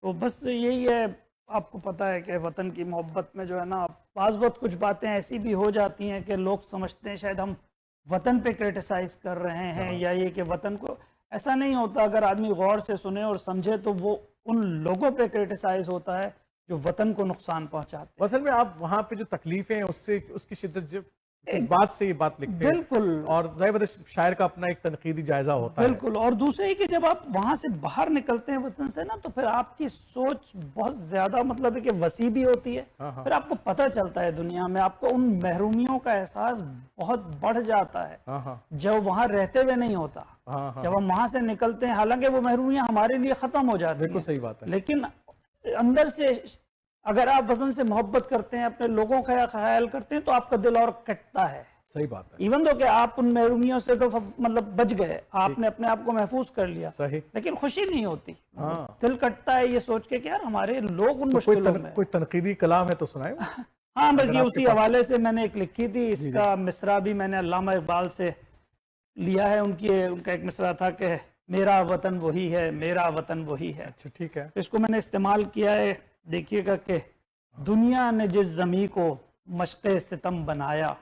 تو بس یہی ہے, آپ کو پتہ ہے کہ وطن کی محبت میں جو ہے نا, بعض وقت کچھ باتیں ایسی بھی ہو جاتی ہیں کہ لوگ سمجھتے ہیں شاید ہم وطن پہ کرٹیسائز کر رہے ہیں, یا یہ کہ وطن کو, ایسا نہیں ہوتا. اگر آدمی غور سے سنے اور سمجھے تو وہ ان لوگوں پہ کرٹیسائز ہوتا ہے جو وطن کو نقصان پہنچاتے ہیں. اصل میں آپ وہاں پہ جو تکلیفیں ہیں اس کی شدت اس بات سے یہ بات لکھتے ہیں. بالکل. اور ظاہر بات ہے شاعر کا اپنا ایک تنقیدی جائزہ ہوتا ہے. بالکل. اور دوسرے کہ جب آپ وہاں سے باہر نکلتے ہیں وطن سے نا تو پھر آپ کی سوچ بہت زیادہ مطلب ہے کہ وسیع بھی ہوتی ہے. پھر آپ کو پتہ چلتا ہے دنیا میں آپ کو ان محرومیوں کا احساس بہت بڑھ جاتا ہے جو وہاں رہتے ہوئے نہیں ہوتا. جب ہم وہاں سے نکلتے ہیں حالانکہ وہ محرومیاں ہمارے لیے ختم ہو جاتی ہیں. بالکل صحیح بات ہے. لیکن اندر سے اگر آپ وطن سے محبت کرتے ہیں اپنے لوگوں کا خیال کرتے ہیں تو آپ کا دل اور کٹتا ہے. صحیح بات ہے. ایون دو کہ آپ ان محرومیوں سے تو مطلب بچ گئے, آپ نے اپنے آپ کو محفوظ کر لیا, صحیح, لیکن خوشی نہیں ہوتی. دل کٹتا ہے یہ سوچ کے کہ یار ہمارے لوگ ان مشکلوں میں. کوئی تنقیدی کلام ہے تو سنائیں. ہاں بس یہ اسی حوالے سے میں نے ایک لکھی تھی. اس کا مصرع بھی میں نے علامہ اقبال سے لیا ہے. ان کا ایک مصرع تھا کہ میرا وطن وہی ہے, میرا وطن وہی ہے. اچھا ٹھیک ہے. اس کو میں نے استعمال کیا ہے. دیکھیے گا کہ دنیا نے جس زمیں کو مشق ستم بنایا,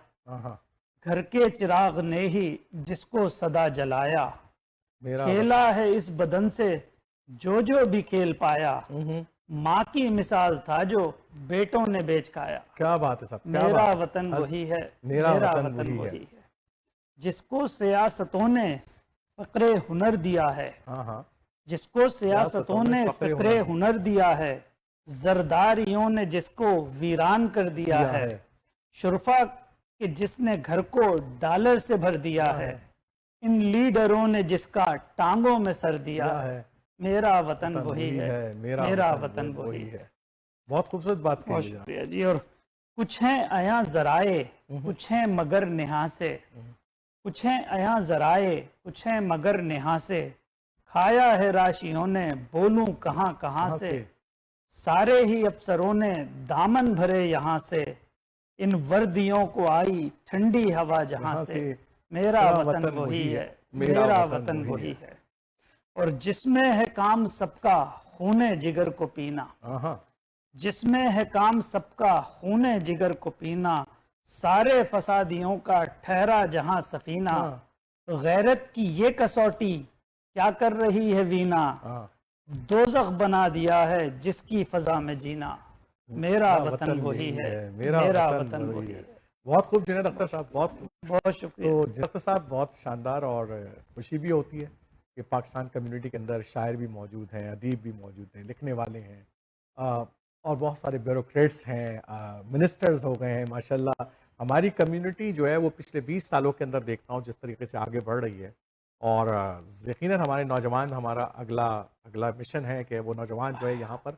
گھر کے چراغ نے ہی جس کو صدا جلایا, کھیلا ہے اس بدن سے جو بھی کھیل پایا, ماں کی مثال تھا جو بیٹوں نے بیچ کھایا. کیا بات ہے صاحب, میرا وطن وہی ہے, میرا وطن وہی ہے. جس کو سیاستوں نے فقر ہنر دیا ہے, جس کو سیاستوں نے فقر ہنر دیا ہے, زرداریوں نے جس کو ویران کر دیا ہے, شرفا کہ جس نے گھر کو ڈالر سے بھر دیا ہے, ان لیڈروں نے جس کا ٹانگوں میں سر دیا ہے, میرا وطن وہی ہے, میرا وطن وہی ہے. بہت خوبصورت بات بہت شکریہ جی. اور کچھ ہیں ایاں ذرائع, کچھ ہیں مگر نہا سے, کچھ ہیں ایاں ذرائع, کچھ ہیں مگر نہا سے, کھایا ہے راشیوں نے بولوں کہاں کہاں سے, سارے ہی افسروں نے دامن بھرے یہاں سے, ان وردیوں کو آئی ٹھنڈی ہوا جہاں سے, میرا وطن وہی ہے, میرا وطن وہی ہے. اور جس میں ہے کام سب کا خون جگر کو پینا, جس میں ہے کام سب کا خون جگر کو پینا, سارے فسادیوں کا ٹھہرا جہاں سفینہ, غیرت کی یہ کسوٹی کیا کر رہی ہے وینا, دوزخ بنا دیا ہے جس کی فضا میں جینا, میرا وطن وہی ہے, میرا وطن وہی ہے. بہت خوب جنید اختر صاحب, بہت شکریہ. تو جنید اختر صاحب بہت شاندار, اور خوشی بھی ہوتی ہے کہ پاکستان کمیونٹی کے اندر شاعر بھی موجود ہیں, ادیب بھی موجود ہیں, لکھنے والے ہیں, اور بہت سارے بیوروکریٹس ہیں, منسٹرز ہو گئے ہیں. ماشاءاللہ ہماری کمیونٹی جو ہے وہ پچھلے 20 سالوں کے اندر دیکھتا ہوں جس طریقے سے آگے بڑھ رہی ہے, اور یقیناً ہمارے نوجوان ہمارا اگلا مشن ہے کہ وہ نوجوان جو ہے یہاں پر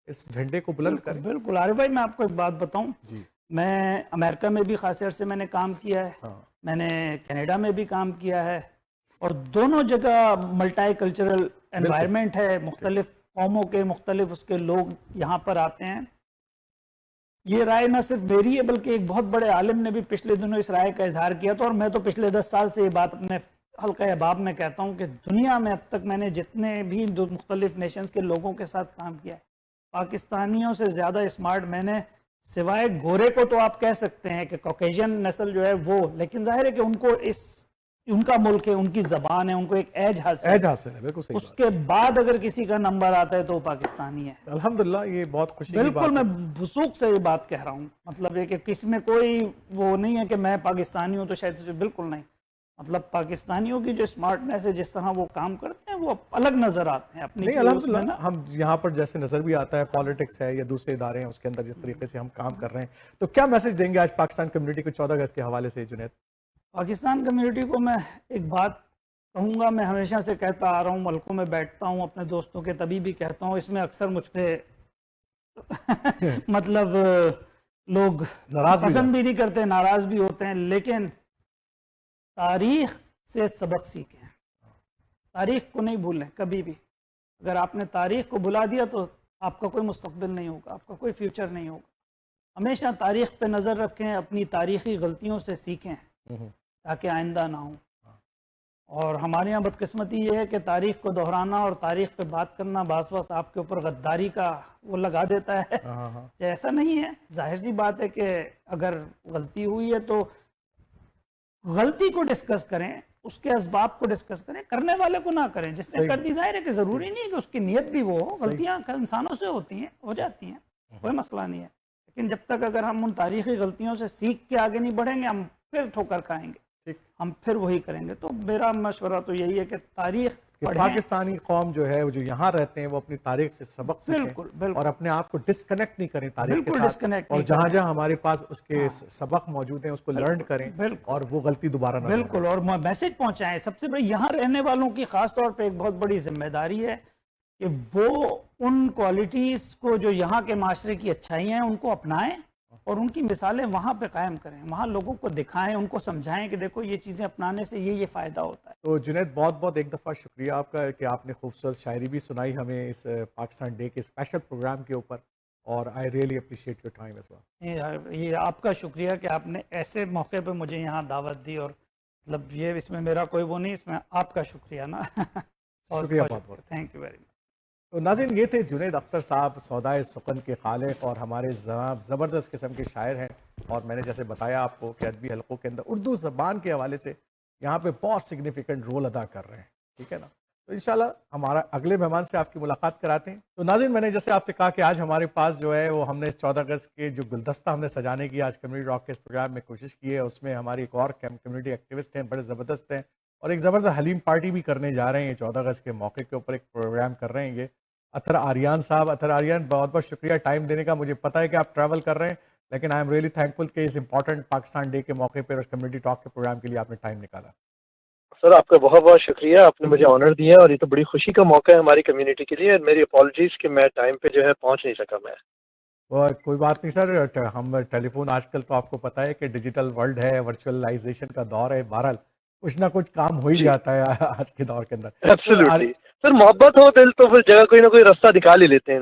اس جھنڈے کو بلند کریں. بالکل عارف بھائی, میں آپ کو ایک بات بتاؤں. جی, میں امریکہ میں بھی خاص عرصے میں نے کام کیا ہے, میں نے کینیڈا میں بھی کام کیا ہے, اور دونوں جگہ ملٹائی کلچرل انوائرمنٹ ہے, مختلف قوموں کے مختلف اس کے لوگ یہاں پر آتے ہیں. یہ رائے نہ صرف میری ہے بلکہ ایک بہت بڑے عالم نے بھی پچھلے دنوں اس رائے کا اظہار کیا تھا, اور میں تو پچھلے 10 سال سے یہ بات اپنے حلقہ احباب میں کہتا ہوں کہ دنیا میں اب تک میں نے جتنے بھی مختلف نیشنز کے لوگوں کے ساتھ کام کیا ہے, پاکستانیوں سے زیادہ اسمارٹ میں نے سوائے گورے کو تو آپ کہہ سکتے ہیں کہ کوکیشین نسل جو ہے وہ, لیکن ظاہر ہے کہ ان کو ان کا ملک ہے, ان کی زبان ہے, ان کو ایک ایج حاصل ہے. بالکل صحیح. اس کے بعد اگر کسی کا نمبر آتا ہے تو وہ پاکستانی ہے. الحمدللہ, یہ بہت خوشی کی بات ہے. بالکل, میں وثوق سے یہ بات کہہ رہا ہوں. مطلب یہ کہ کسی میں کوئی وہ نہیں ہے کہ میں پاکستانی ہوں تو شاید, بالکل نہیں. مطلب پاکستانیوں کی جو اسمارٹنیس ہے, جس طرح وہ کام کرتے ہیں, وہ الگ نظر آتے ہیں اپنی. نہیں الحمدللہ, ہم یہاں پر جیسے نظر بھی آتا ہے, پالیٹکس ہے یا دوسرے ادارے ہیں, اس کے اندر جس طریقے سے ہم کام کر رہے ہیں, تو کیا میسج دیں گے آج پاکستان کمیونٹی کو 14 اگست کے حوالے سے جنید؟ پاکستان کمیونٹی کو میں ایک بات کہوں گا, میں ہمیشہ سے کہتا آ رہا ہوں, ملکوں میں بیٹھتا ہوں, اپنے دوستوں کے تبھی بھی کہتا ہوں, اس میں اکثر مجھ پہ مطلب لوگ پسند بھی نہیں کرتے, ناراض بھی ہوتے ہیں, لیکن تاریخ سے سبق سیکھیں, تاریخ کو نہیں بھولیں کبھی بھی. اگر آپ نے تاریخ کو بھلا دیا تو آپ کا کوئی مستقبل نہیں ہوگا, آپ کا کوئی فیوچر نہیں ہوگا. ہمیشہ تاریخ پہ نظر رکھیں, اپنی تاریخی غلطیوں سے سیکھیں تاکہ آئندہ نہ ہوں. اور ہمارے یہاں بدقسمتی یہ ہے کہ تاریخ کو دہرانا اور تاریخ پہ بات کرنا بعض وقت آپ کے اوپر غداری کا وہ لگا دیتا ہے. ایسا نہیں ہے, ظاہر سی بات ہے کہ اگر غلطی ہوئی ہے تو غلطی کو ڈسکس کریں, اس کے اسباب کو ڈسکس کریں, کرنے والے کو نہ کریں. جس نے کر دی ظاہر ہے کہ ضروری نہیں ہے کہ اس کی نیت بھی وہ ہو, غلطیاں انسانوں سے ہوتی ہیں, ہو جاتی ہیں, کوئی مسئلہ نہیں ہے. لیکن جب تک اگر ہم ان تاریخی غلطیوں سے سیکھ کے آگے نہیں بڑھیں گے, ہم پھر ٹھوکر کھائیں گے, ہم پھر وہی کریں گے. تو میرا مشورہ تو یہی ہے کہ تاریخ پڑھیں. پاکستانی قوم جو ہے, جو یہاں رہتے ہیں, وہ اپنی تاریخ سے سبق سیکھیں اور اپنے آپ کو ڈسکنیکٹ نہیں کریں تاریخ کے ساتھ, اور جہاں جہاں ہمارے پاس اس کے سبق موجود ہیں اس کو لرن کریں اور وہ غلطی دوبارہ نہ دہرائیں. بالکل, اور میسج پہنچائیں. سب سے بڑی یہاں رہنے والوں کی خاص طور پہ ایک بہت بڑی ذمہ داری ہے کہ وہ ان کوالٹیز کو جو یہاں کے معاشرے کی اچھائیاں ہیں ان کو اپنائیں اور ان کی مثالیں وہاں پہ قائم کریں, وہاں لوگوں کو دکھائیں, ان کو سمجھائیں کہ دیکھو یہ چیزیں اپنانے سے یہ فائدہ ہوتا ہے. تو جنید بہت بہت ایک دفعہ شکریہ آپ کا کہ آپ نے خوبصورت شاعری بھی سنائی ہمیں اس پاکستان ڈے کے اسپیشل پروگرام کے اوپر, اور I really appreciate your time as well. یہ آپ کا شکریہ کہ آپ نے ایسے موقع پہ مجھے یہاں دعوت دی, اور مطلب یہ اس میں میرا کوئی وہ نہیں, اس میں آپ کا شکریہ نا. شکریہ بہت بہت, تھینک یو ویری مچ. تو ناظرین یہ تھے جنید اختر صاحب, سودائے سخن کے خالق اور ہمارے زبردست قسم کے شاعر ہیں, اور میں نے جیسے بتایا آپ کو کہ ادبی حلقوں کے اندر اردو زبان کے حوالے سے یہاں پہ بہت سگنیفیکنٹ رول ادا کر رہے ہیں. ٹھیک ہے نا, تو انشاءاللہ ہمارا اگلے مہمان سے آپ کی ملاقات کراتے ہیں. تو ناظرین میں نے جیسے آپ سے کہا کہ آج ہمارے پاس جو ہے وہ ہم نے 14 اگست کے جو گلدستہ ہم نے سجانے کی آج کمیونٹی راک کے اس پروگرام میں کوشش کی ہے, اس میں ہماری ایک اور کمیونٹی ایکٹیوسٹ ہیں, بڑے زبردست ہیں, اور ایک زبردست حلیم پارٹی بھی کرنے جا رہے ہیں 14 اگست کے موقع کے اوپر, ایک پروگرام کر رہے ہیں یہ اطہر آریان صاحب. اطہر آریان بہت بہت شکریہ ٹائم دینے کا. مجھے پتا ہے کہ آپ ٹریول کر رہے ہیں, لیکن آئی ایم ریئلی تھینکفل کہ اس امپورٹنٹ پاکستان ڈے کے موقع پر اور کمیونٹی ٹاک کے پروگرام کے لیے آپ نے ٹائم نکالا. سر آپ کا بہت بہت شکریہ, آپ نے مجھے آنر دیا, اور یہ تو بڑی خوشی کا موقع ہے ہماری کمیونٹی کے لیے. میری اپالوجیز کہ میں ٹائم پہ جو ہے پہنچ نہیں سکا. میں کوئی بات نہیں سر, ہم ٹیلی فون آج کل تو آپ کو پتا ہے کہ ڈیجیٹل ورلڈ ہے, ورچوئلائزیشن کا دور ہے, بہرحال کچھ نہ کچھ کام ہو ہی جاتا ہے آج کے دور کے اندر. ایبسلیوٹلی سر, محبت ہو دل تو پھر جگہ کوئی نہ کوئی راستہ نکال ہی لیتے ہیں.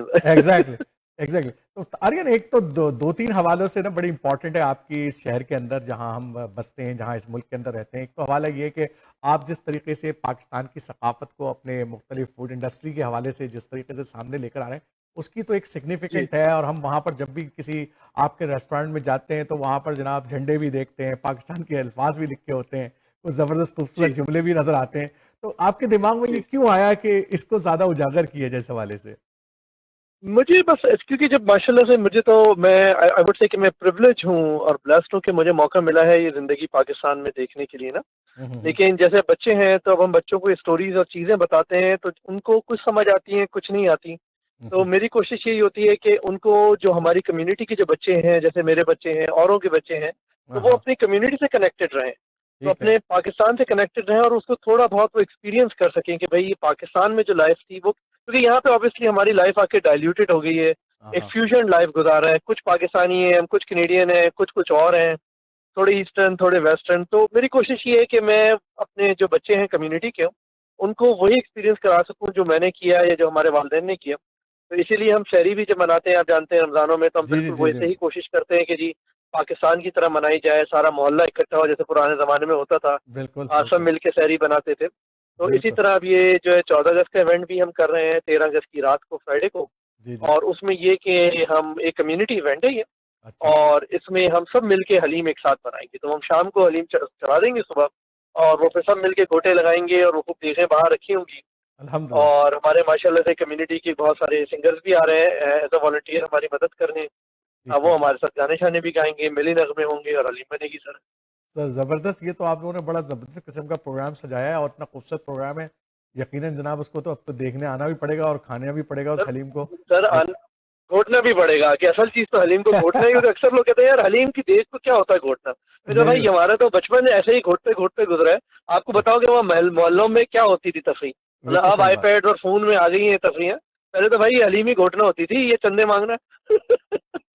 ایگزیکٹلی. تو آریان ایک تو دو تین حوالوں سے نا بڑی امپورٹنٹ ہے آپ کی اس شہر کے اندر جہاں ہم بستے ہیں, جہاں اس ملک کے اندر رہتے ہیں. ایک تو حوالہ یہ کہ آپ جس طریقے سے پاکستان کی ثقافت کو اپنے مختلف فوڈ انڈسٹری کے حوالے سے جس طریقے سے سامنے لے کر آ رہے ہیں, اس کی تو ایک سگنیفیکنٹ ہے. اور ہم وہاں پر جب بھی کسی آپ کے ریسٹورینٹ میں جاتے ہیں تو وہاں پر جناب جھنڈے بھی دیکھتے ہیں, پاکستان کے الفاظ بھی لکھے ہوتے ہیں, وہ زبردست خوبصورت جملے بھی نظر آتے ہیں. تو آپ کے دماغ میں یہ کیوں آیا کہ اس کو زیادہ اجاگر کیا جائے اس حوالے سے؟ مجھے بس کیونکہ جب ماشاءاللہ سے مجھے تو میں آئی وڈ سے کہ میں پریولیج ہوں اور بلیسڈ ہوں کہ مجھے موقع ملا ہے یہ زندگی پاکستان میں دیکھنے کے لیے نا. لیکن جیسے بچے ہیں تو اب ہم بچوں کو اسٹوریز اور چیزیں بتاتے ہیں تو ان کو کچھ سمجھ آتی ہیں, کچھ نہیں آتی. تو میری کوشش یہی ہوتی ہے کہ ان کو جو ہماری کمیونٹی کے جو بچے ہیں, جیسے میرے بچے ہیں, اوروں کے بچے ہیں, تو وہ اپنی کمیونٹی سے کنیکٹڈ رہیں, تو اپنے پاکستان سے کنیکٹڈ رہیں, اور اس کو تھوڑا بہت وہ ایکسپیرینس کر سکیں کہ بھائی یہ پاکستان میں جو لائف تھی وہ, کیونکہ یہاں پہ obviously ہماری لائف آ کے ڈائلیوٹیڈ ہو گئی ہے, ایک فیوژن لائف گزارا ہے, کچھ پاکستانی ہیں, کچھ کینیڈین ہیں, کچھ اور ہیں, تھوڑے ایسٹرن تھوڑے ویسٹرن. تو میری کوشش یہ ہے کہ میں اپنے جو بچے ہیں کمیونٹی کے ان کو وہی ایکسپیرینس کرا سکوں جو میں نے کیا یا جو ہمارے والدین نے کیا. تو اسی لیے ہم شہری بھی جب مناتے ہیں, آپ جانتے ہیں رمضانوں میں, تو ہم بالکل ویسے ہی کوشش کرتے ہیں کہ جی پاکستان کی طرح منائی جائے, سارا محلہ اکٹھا ہو جیسے پرانے زمانے میں ہوتا تھا, سب مل کے سحری بناتے تھے. تو اسی طرح اب یہ جو ہے 14 اگست کا ایونٹ بھی ہم کر رہے ہیں 13 اگست کی رات کو, فرائیڈے کو, اور اس میں یہ کہ ہم ایک کمیونٹی ایونٹ ہے یہ, اور اس میں ہم سب مل کے حلیم ایک ساتھ بنائیں گے. تو ہم شام کو حلیم چڑھا دیں گے صبح, اور وہ پھر سب مل کے گوٹے لگائیں گے, اور وہ خوب دیگیں باہر رکھی ہوں گی. اور ہمارے ماشاءاللہ سے کمیونٹی کے بہت سارے سنگرز بھی آ رہے ہیں ایز اے والنٹیئر ہماری مدد کرنے. وہ ہمارے ساتھ گانے شانے بھی گائیں گے, ملی نغمے ہوں گے, اور حلیم بنے گی. سر زبردست, یہ تو آپ لوگوں نے بڑا زبردست قسم کا پروگرام سجایا ہے, اور اتنا خوبصورت پروگرام ہے یقیناً جناب. اس کو تو اب تو دیکھنے آنا بھی پڑے گا اور کھانا بھی پڑے گا اس حلیم کو. سر گھوٹنا بھی پڑے گا, کہ اصل چیز تو حلیم کو گھوٹنا ہی ہوتا ہے. اکثر لوگ کہتے ہیں یار حلیم کی دیش کو کیا ہوتا ہے گھوٹنا. تو بھائی ہمارا تو بچپن ایسے ہی گھوٹتے گھوٹتے گزرا ہے. آپ کو بتاؤ کہ وہاں محلوں میں کیا ہوتی تھی تفریح, مطلب اب آئی پیڈ اور فون میں آ گئی ہیں تفریحیں. پہلے تو بھائی حلیم ہی گھوٹنا ہوتی تھی, یہ چندے مانگنا.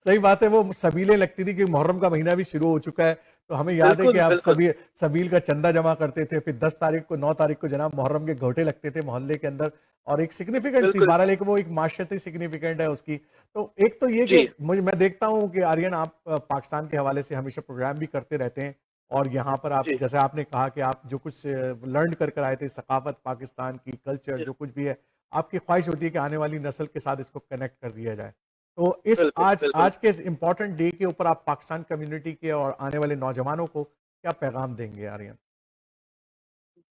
صحیح بات ہے, وہ سبیلیں لگتی تھی کہ محرم کا مہینہ بھی شروع ہو چکا ہے, تو ہمیں یاد ہے کہ آپ سبیل کا چندہ جمع کرتے تھے, پھر 10 تاریخ کو 9 تاریخ کو جناب محرم کے گھوٹے لگتے تھے محلے کے اندر, اور ایک سگنیفیکنٹ تھی بہرحال, لیکن وہ ایک معاشرتی سگنیفیکنٹ ہے اس کی. تو ایک تو یہ کہ میں دیکھتا ہوں کہ آریان آپ پاکستان کے حوالے سے ہمیشہ پروگرام بھی کرتے رہتے ہیں, اور یہاں پر آپ جیسے آپ نے کہا کہ آپ جو کچھ لرن کر آئے تھے, ثقافت پاکستان کی, کلچر جو کچھ بھی ہے, آپ کی خواہش ہوتی ہے کہ آنے والی نسل کے ساتھ اس کو کنیکٹ کر دیا جائے. تو اس آج کے اس امپورٹنٹ ڈے کے اوپر آپ پاکستان کمیونٹی کے اور آنے والے نوجوانوں کو کیا پیغام دیں گے آریان؟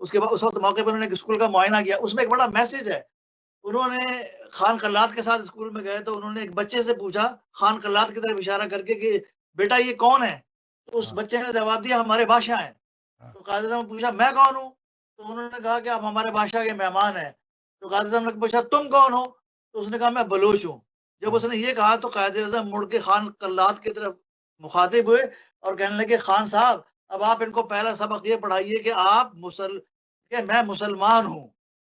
اس کے بعد اس وقت موقع پر انہوں نے اسکول کا معائنہ کیا, اس میں ایک بڑا میسج ہے. انہوں نے خان قلات کے ساتھ اسکول میں گئے تو انہوں نے ایک بچے سے پوچھا خان قلات کی طرف اشارہ کر کے کہ بیٹا یہ کون ہے؟ تو اس بچے نے جواب دیا ہمارے بادشاہ ہیں. تو قائد اعظم نے پوچھا میں کون ہوں؟ تو انہوں نے کہا کہ آپ ہمارے بادشاہ کے مہمان ہیں. تو قائد اعظم نے پوچھا تم کون ہو؟ تو اس نے کہا میں بلوچ ہوں. جب اس نے یہ کہا تو قائد اعظم مڑ کے خان قلات کی طرف مخاطب ہوئے اور کہنے لگے خان صاحب اب آپ ان کو پہلا سبق یہ پڑھائیے کہ کہ میں مسلمان ہوں.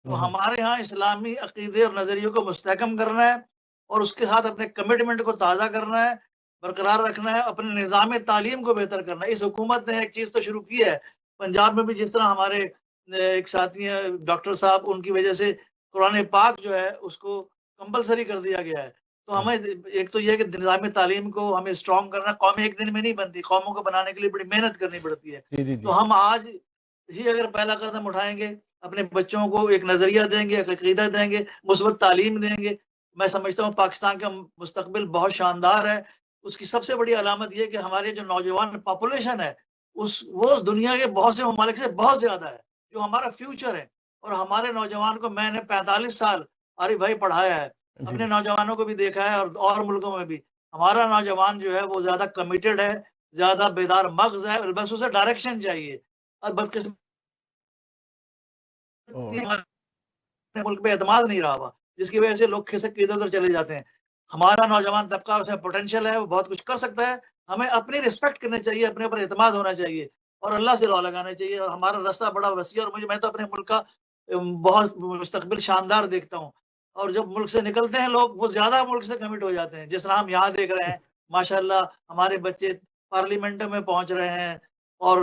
تو ہمارے ہاں اسلامی عقیدے اور نظریوں کو مستحکم کرنا ہے اور اس کے ساتھ اپنے کمٹمنٹ کو تازہ کرنا ہے, برقرار رکھنا ہے, اپنے نظام تعلیم کو بہتر کرنا ہے. اس حکومت نے ایک چیز تو شروع کی ہے پنجاب میں بھی, جس طرح ہمارے ایک ساتھی ہیں ڈاکٹر صاحب, ان کی وجہ سے قرآن پاک جو ہے اس کو کمپلسری کر دیا گیا ہے. تو ہمیں ایک تو یہ کہ نظام تعلیم کو ہمیں اسٹرانگ کرنا, قومیں ایک دن میں نہیں بنتی, قوموں کو بنانے کے لیے بڑی محنت کرنی پڑتی ہے. تو ہم آج ہی اگر پہلا قدم اٹھائیں گے, اپنے بچوں کو ایک نظریہ دیں گے, ایک عقیدہ دیں گے, مثبت تعلیم دیں گے, میں سمجھتا ہوں پاکستان کا مستقبل بہت شاندار ہے. اس کی سب سے بڑی علامت یہ کہ ہمارے جو نوجوان پاپولیشن ہے وہ دنیا کے بہت سے ممالک سے بہت زیادہ ہے, جو ہمارا فیوچر ہے. اور ہمارے نوجوان کو میں نے 45 سال عارف بھائی پڑھایا ہے, اپنے نوجوانوں کو بھی دیکھا ہے اور ملکوں میں بھی. ہمارا نوجوان جو ہے وہ زیادہ کمیٹڈ ہے, زیادہ بیدار مغز ہے, اور بس اسے ڈائریکشن چاہیے. اور بدقسمتی ملک پہ اعتماد نہیں رہا ہوا, جس کی وجہ سے لوگ کھسک کے ادھر ادھر چلے جاتے ہیں. ہمارا نوجوان طبقہ اس میں پوٹینشیل ہے, وہ بہت کچھ کر سکتا ہے. ہمیں اپنی رسپیکٹ کرنی چاہیے, اپنے اوپر اعتماد ہونا چاہیے اور اللہ سے راہ لگانا چاہیے. اور ہمارا راستہ بڑا وسیع, اور میں تو اپنے ملک کا بہت مستقبل شاندار دیکھتا ہوں. اور جب ملک سے نکلتے ہیں لوگ, وہ زیادہ ملک سے کمٹ ہو جاتے ہیں, جس طرح ہم یہاں دیکھ رہے ہیں. ماشاءاللہ ہمارے بچے پارلیمنٹ میں پہنچ رہے ہیں اور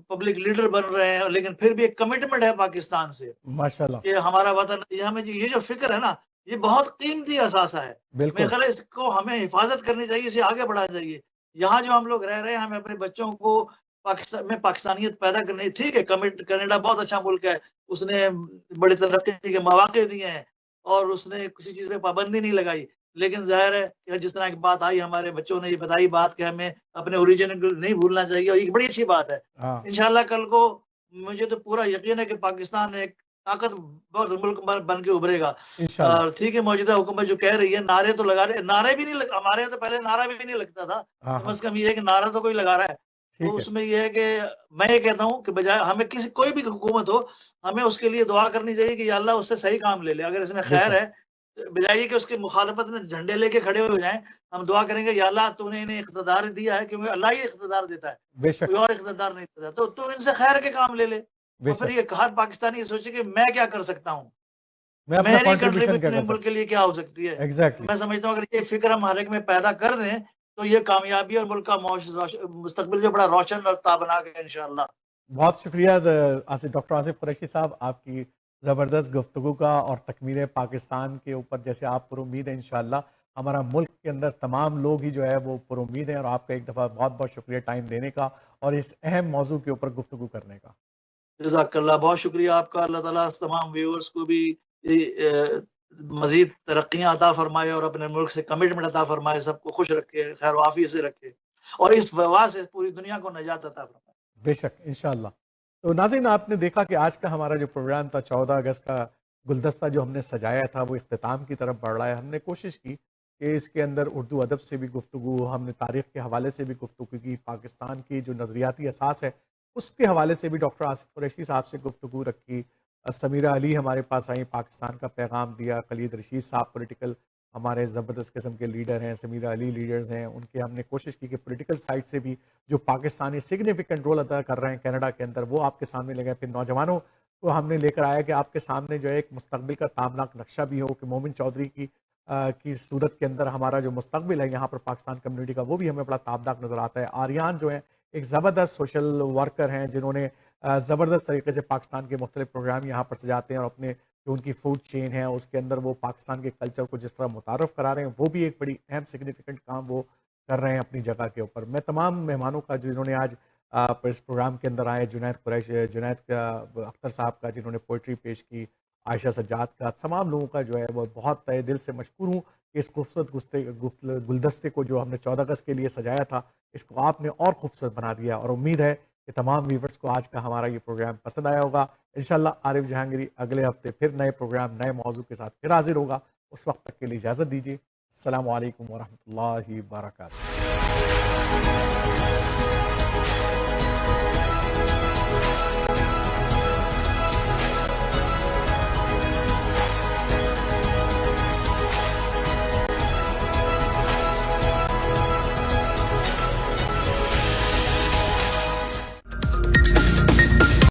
پبلک لیڈر بن رہے ہیں, لیکن پھر بھی ایک کمٹمنٹ ہے پاکستان سے ماشاءاللہ کہ ہمارا وطن. یہ جو فکر ہے نا, یہ بہت قیمتی اثاثہ ہے. میرے خیال ہے اس کو ہمیں حفاظت کرنی چاہیے, اسے آگے بڑھانا چاہیے. یہاں جو ہم لوگ رہ رہے ہیں, ہمیں اپنے بچوں کو پاکستان میں پاکستانیت پیدا کرنی. ٹھیک ہے, کینیڈا بہت اچھا ملک ہے, اس نے بڑی ترقی کے مواقع دیے ہیں اور اس نے کسی چیز پہ پابندی نہیں لگائی. لیکن ظاہر ہے کہ جس طرح ایک بات آئی, ہمارے بچوں نے یہ بتائی بات کہ ہمیں اپنے اوریجن کو نہیں بھولنا چاہیے, اور یہ بڑی اچھی بات ہے. انشاءاللہ کل کو مجھے تو پورا یقین ہے کہ پاکستان ایک طاقت ملک بن کے ابھرے گا. ٹھیک ہے, موجودہ حکومت جو کہہ رہی ہے, نعرے تو لگا رہے, نعرے بھی نہیں ہمارے یہاں تو پہلے نعرہ بھی نہیں لگتا تھا, کم از کم یہ ہے کہ نعرہ تو کوئی لگا رہا ہے. تو اس میں یہ ہے کہ میں یہ کہتا ہوں کہ بجائے ہمیں کوئی بھی حکومت ہو, ہمیں اس کے لیے دعا کرنی چاہیے کہ یا اللہ اس سے صحیح کام لے لے. اگر اس میں خیر ہے, بجائے کہ اس کی مخالفت میں جھنڈے لے کے کھڑے ہو جائیں, ہم دعا کریں گے یا اللہ تو نے انہیں اقتدار دیا ہے, کیونکہ اللہ ہی اقتدار دیتا ہے, کوئی اور اقتدار نہیں دیتا. تو ان سے خیر کے کام لے لے. اور پھر یہ ہر پاکستانی یہ سوچے کہ میں کیا کر سکتا ہوں, میری کنٹریبیوشن ملک کے لیے کیا ہو سکتی ہے. میں سمجھتا ہوں اگر یہ فکر ہم ہر ایک میں پیدا کر دیں تو یہ کامیابی اور ملک کا مستقبل جو بڑا روشن اور تابناک ہے انشاءاللہ. بہت شکریہ ڈاکٹر آصف قریشی صاحب, آپ کی زبردست گفتگو کا اور تکمیل پاکستان کے اوپر جیسے آپ پر امید ہے انشاءاللہ ہمارا ملک کے اندر تمام لوگ ہی جو ہے وہ پر امید ہیں. اور آپ کا ایک دفعہ بہت بہت شکریہ ٹائم دینے کا اور اس اہم موضوع کے اوپر گفتگو کرنے کا. جزاک اللہ, بہت شکریہ آپ کا. اللہ تعالیٰ تمام ویورز کو بھی مزید ترقیاں عطا فرمائے اور اپنے ملک سے کمٹمنٹ عطا فرمائے, سب کو خوش رکھے, خیر و عافیت سے رکھے, اور اس وبا سے پوری دنیا کو نجات عطا فرمائے. بے شک انشاءاللہ. تو ناظرین, آپ نے دیکھا کہ آج کا ہمارا جو پروگرام تھا 14 اگست کا گلدستہ جو ہم نے سجایا تھا وہ اختتام کی طرف بڑھ رہا ہے. ہم نے کوشش کی کہ اس کے اندر اردو ادب سے بھی گفتگو, ہم نے تاریخ کے حوالے سے بھی گفتگو کی, پاکستان کی جو نظریاتی اساس ہے اس کے حوالے سے بھی ڈاکٹر آصف قریشی صاحب سے گفتگو رکھی. سمیرہ علی ہمارے پاس آئیں, پاکستان کا پیغام دیا. خالد رشید صاحب پولیٹیکل ہمارے زبردست قسم کے لیڈر ہیں, سمیرہ علی لیڈرز ہیں, ان کے ہم نے کوشش کی کہ پولیٹیکل سائٹ سے بھی جو پاکستانی سگنیفیکنٹ رول ادا کر رہے ہیں کینیڈا کے اندر وہ آپ کے سامنے لے گئے. پھر نوجوانوں کو ہم نے لے کر آیا کہ آپ کے سامنے جو ہے ایک مستقبل کا تابناک نقشہ بھی ہو, کہ مومن چودھری کی صورت کے اندر ہمارا جو مستقبل ہے یہاں پر پاکستان کمیونٹی کا وہ بھی ہمیں بڑا تابناک نظر آتا ہے. آریان جو ہیں ایک زبردست سوشل ورکر ہیں جنہوں نے زبردست طریقے سے پاکستان کے مختلف پروگرام یہاں پر سجاتے ہیں, اور اپنے جو ان کی فوڈ چین ہے اس کے اندر وہ پاکستان کے کلچر کو جس طرح متعارف کرا رہے ہیں وہ بھی ایک بڑی اہم سگنیفیکنٹ کام وہ کر رہے ہیں اپنی جگہ کے اوپر. میں تمام مہمانوں کا جنہوں نے آج اس پروگرام کے اندر آئے, جنید اختر صاحب کا جنہوں نے پوئٹری پیش کی, عائشہ سجاد کا, تمام لوگوں کا جو ہے وہ بہت تہ دل سے مشکور ہوں کہ اس خوبصورت گلدستے کو جو ہم نے 14 اگست کے لیے سجایا تھا اس کو آپ نے اور خوبصورت بنا دیا. اور امید ہے کہ تمام ویورز کو آج کا ہمارا یہ پروگرام پسند آیا ہوگا. انشاءاللہ عارف جہانگیری اگلے ہفتے پھر نئے پروگرام نئے موضوع کے ساتھ پھر حاضر ہوگا. اس وقت تک کے لیے اجازت دیجیے. السلام علیکم ورحمۃ اللہ وبرکاتہ.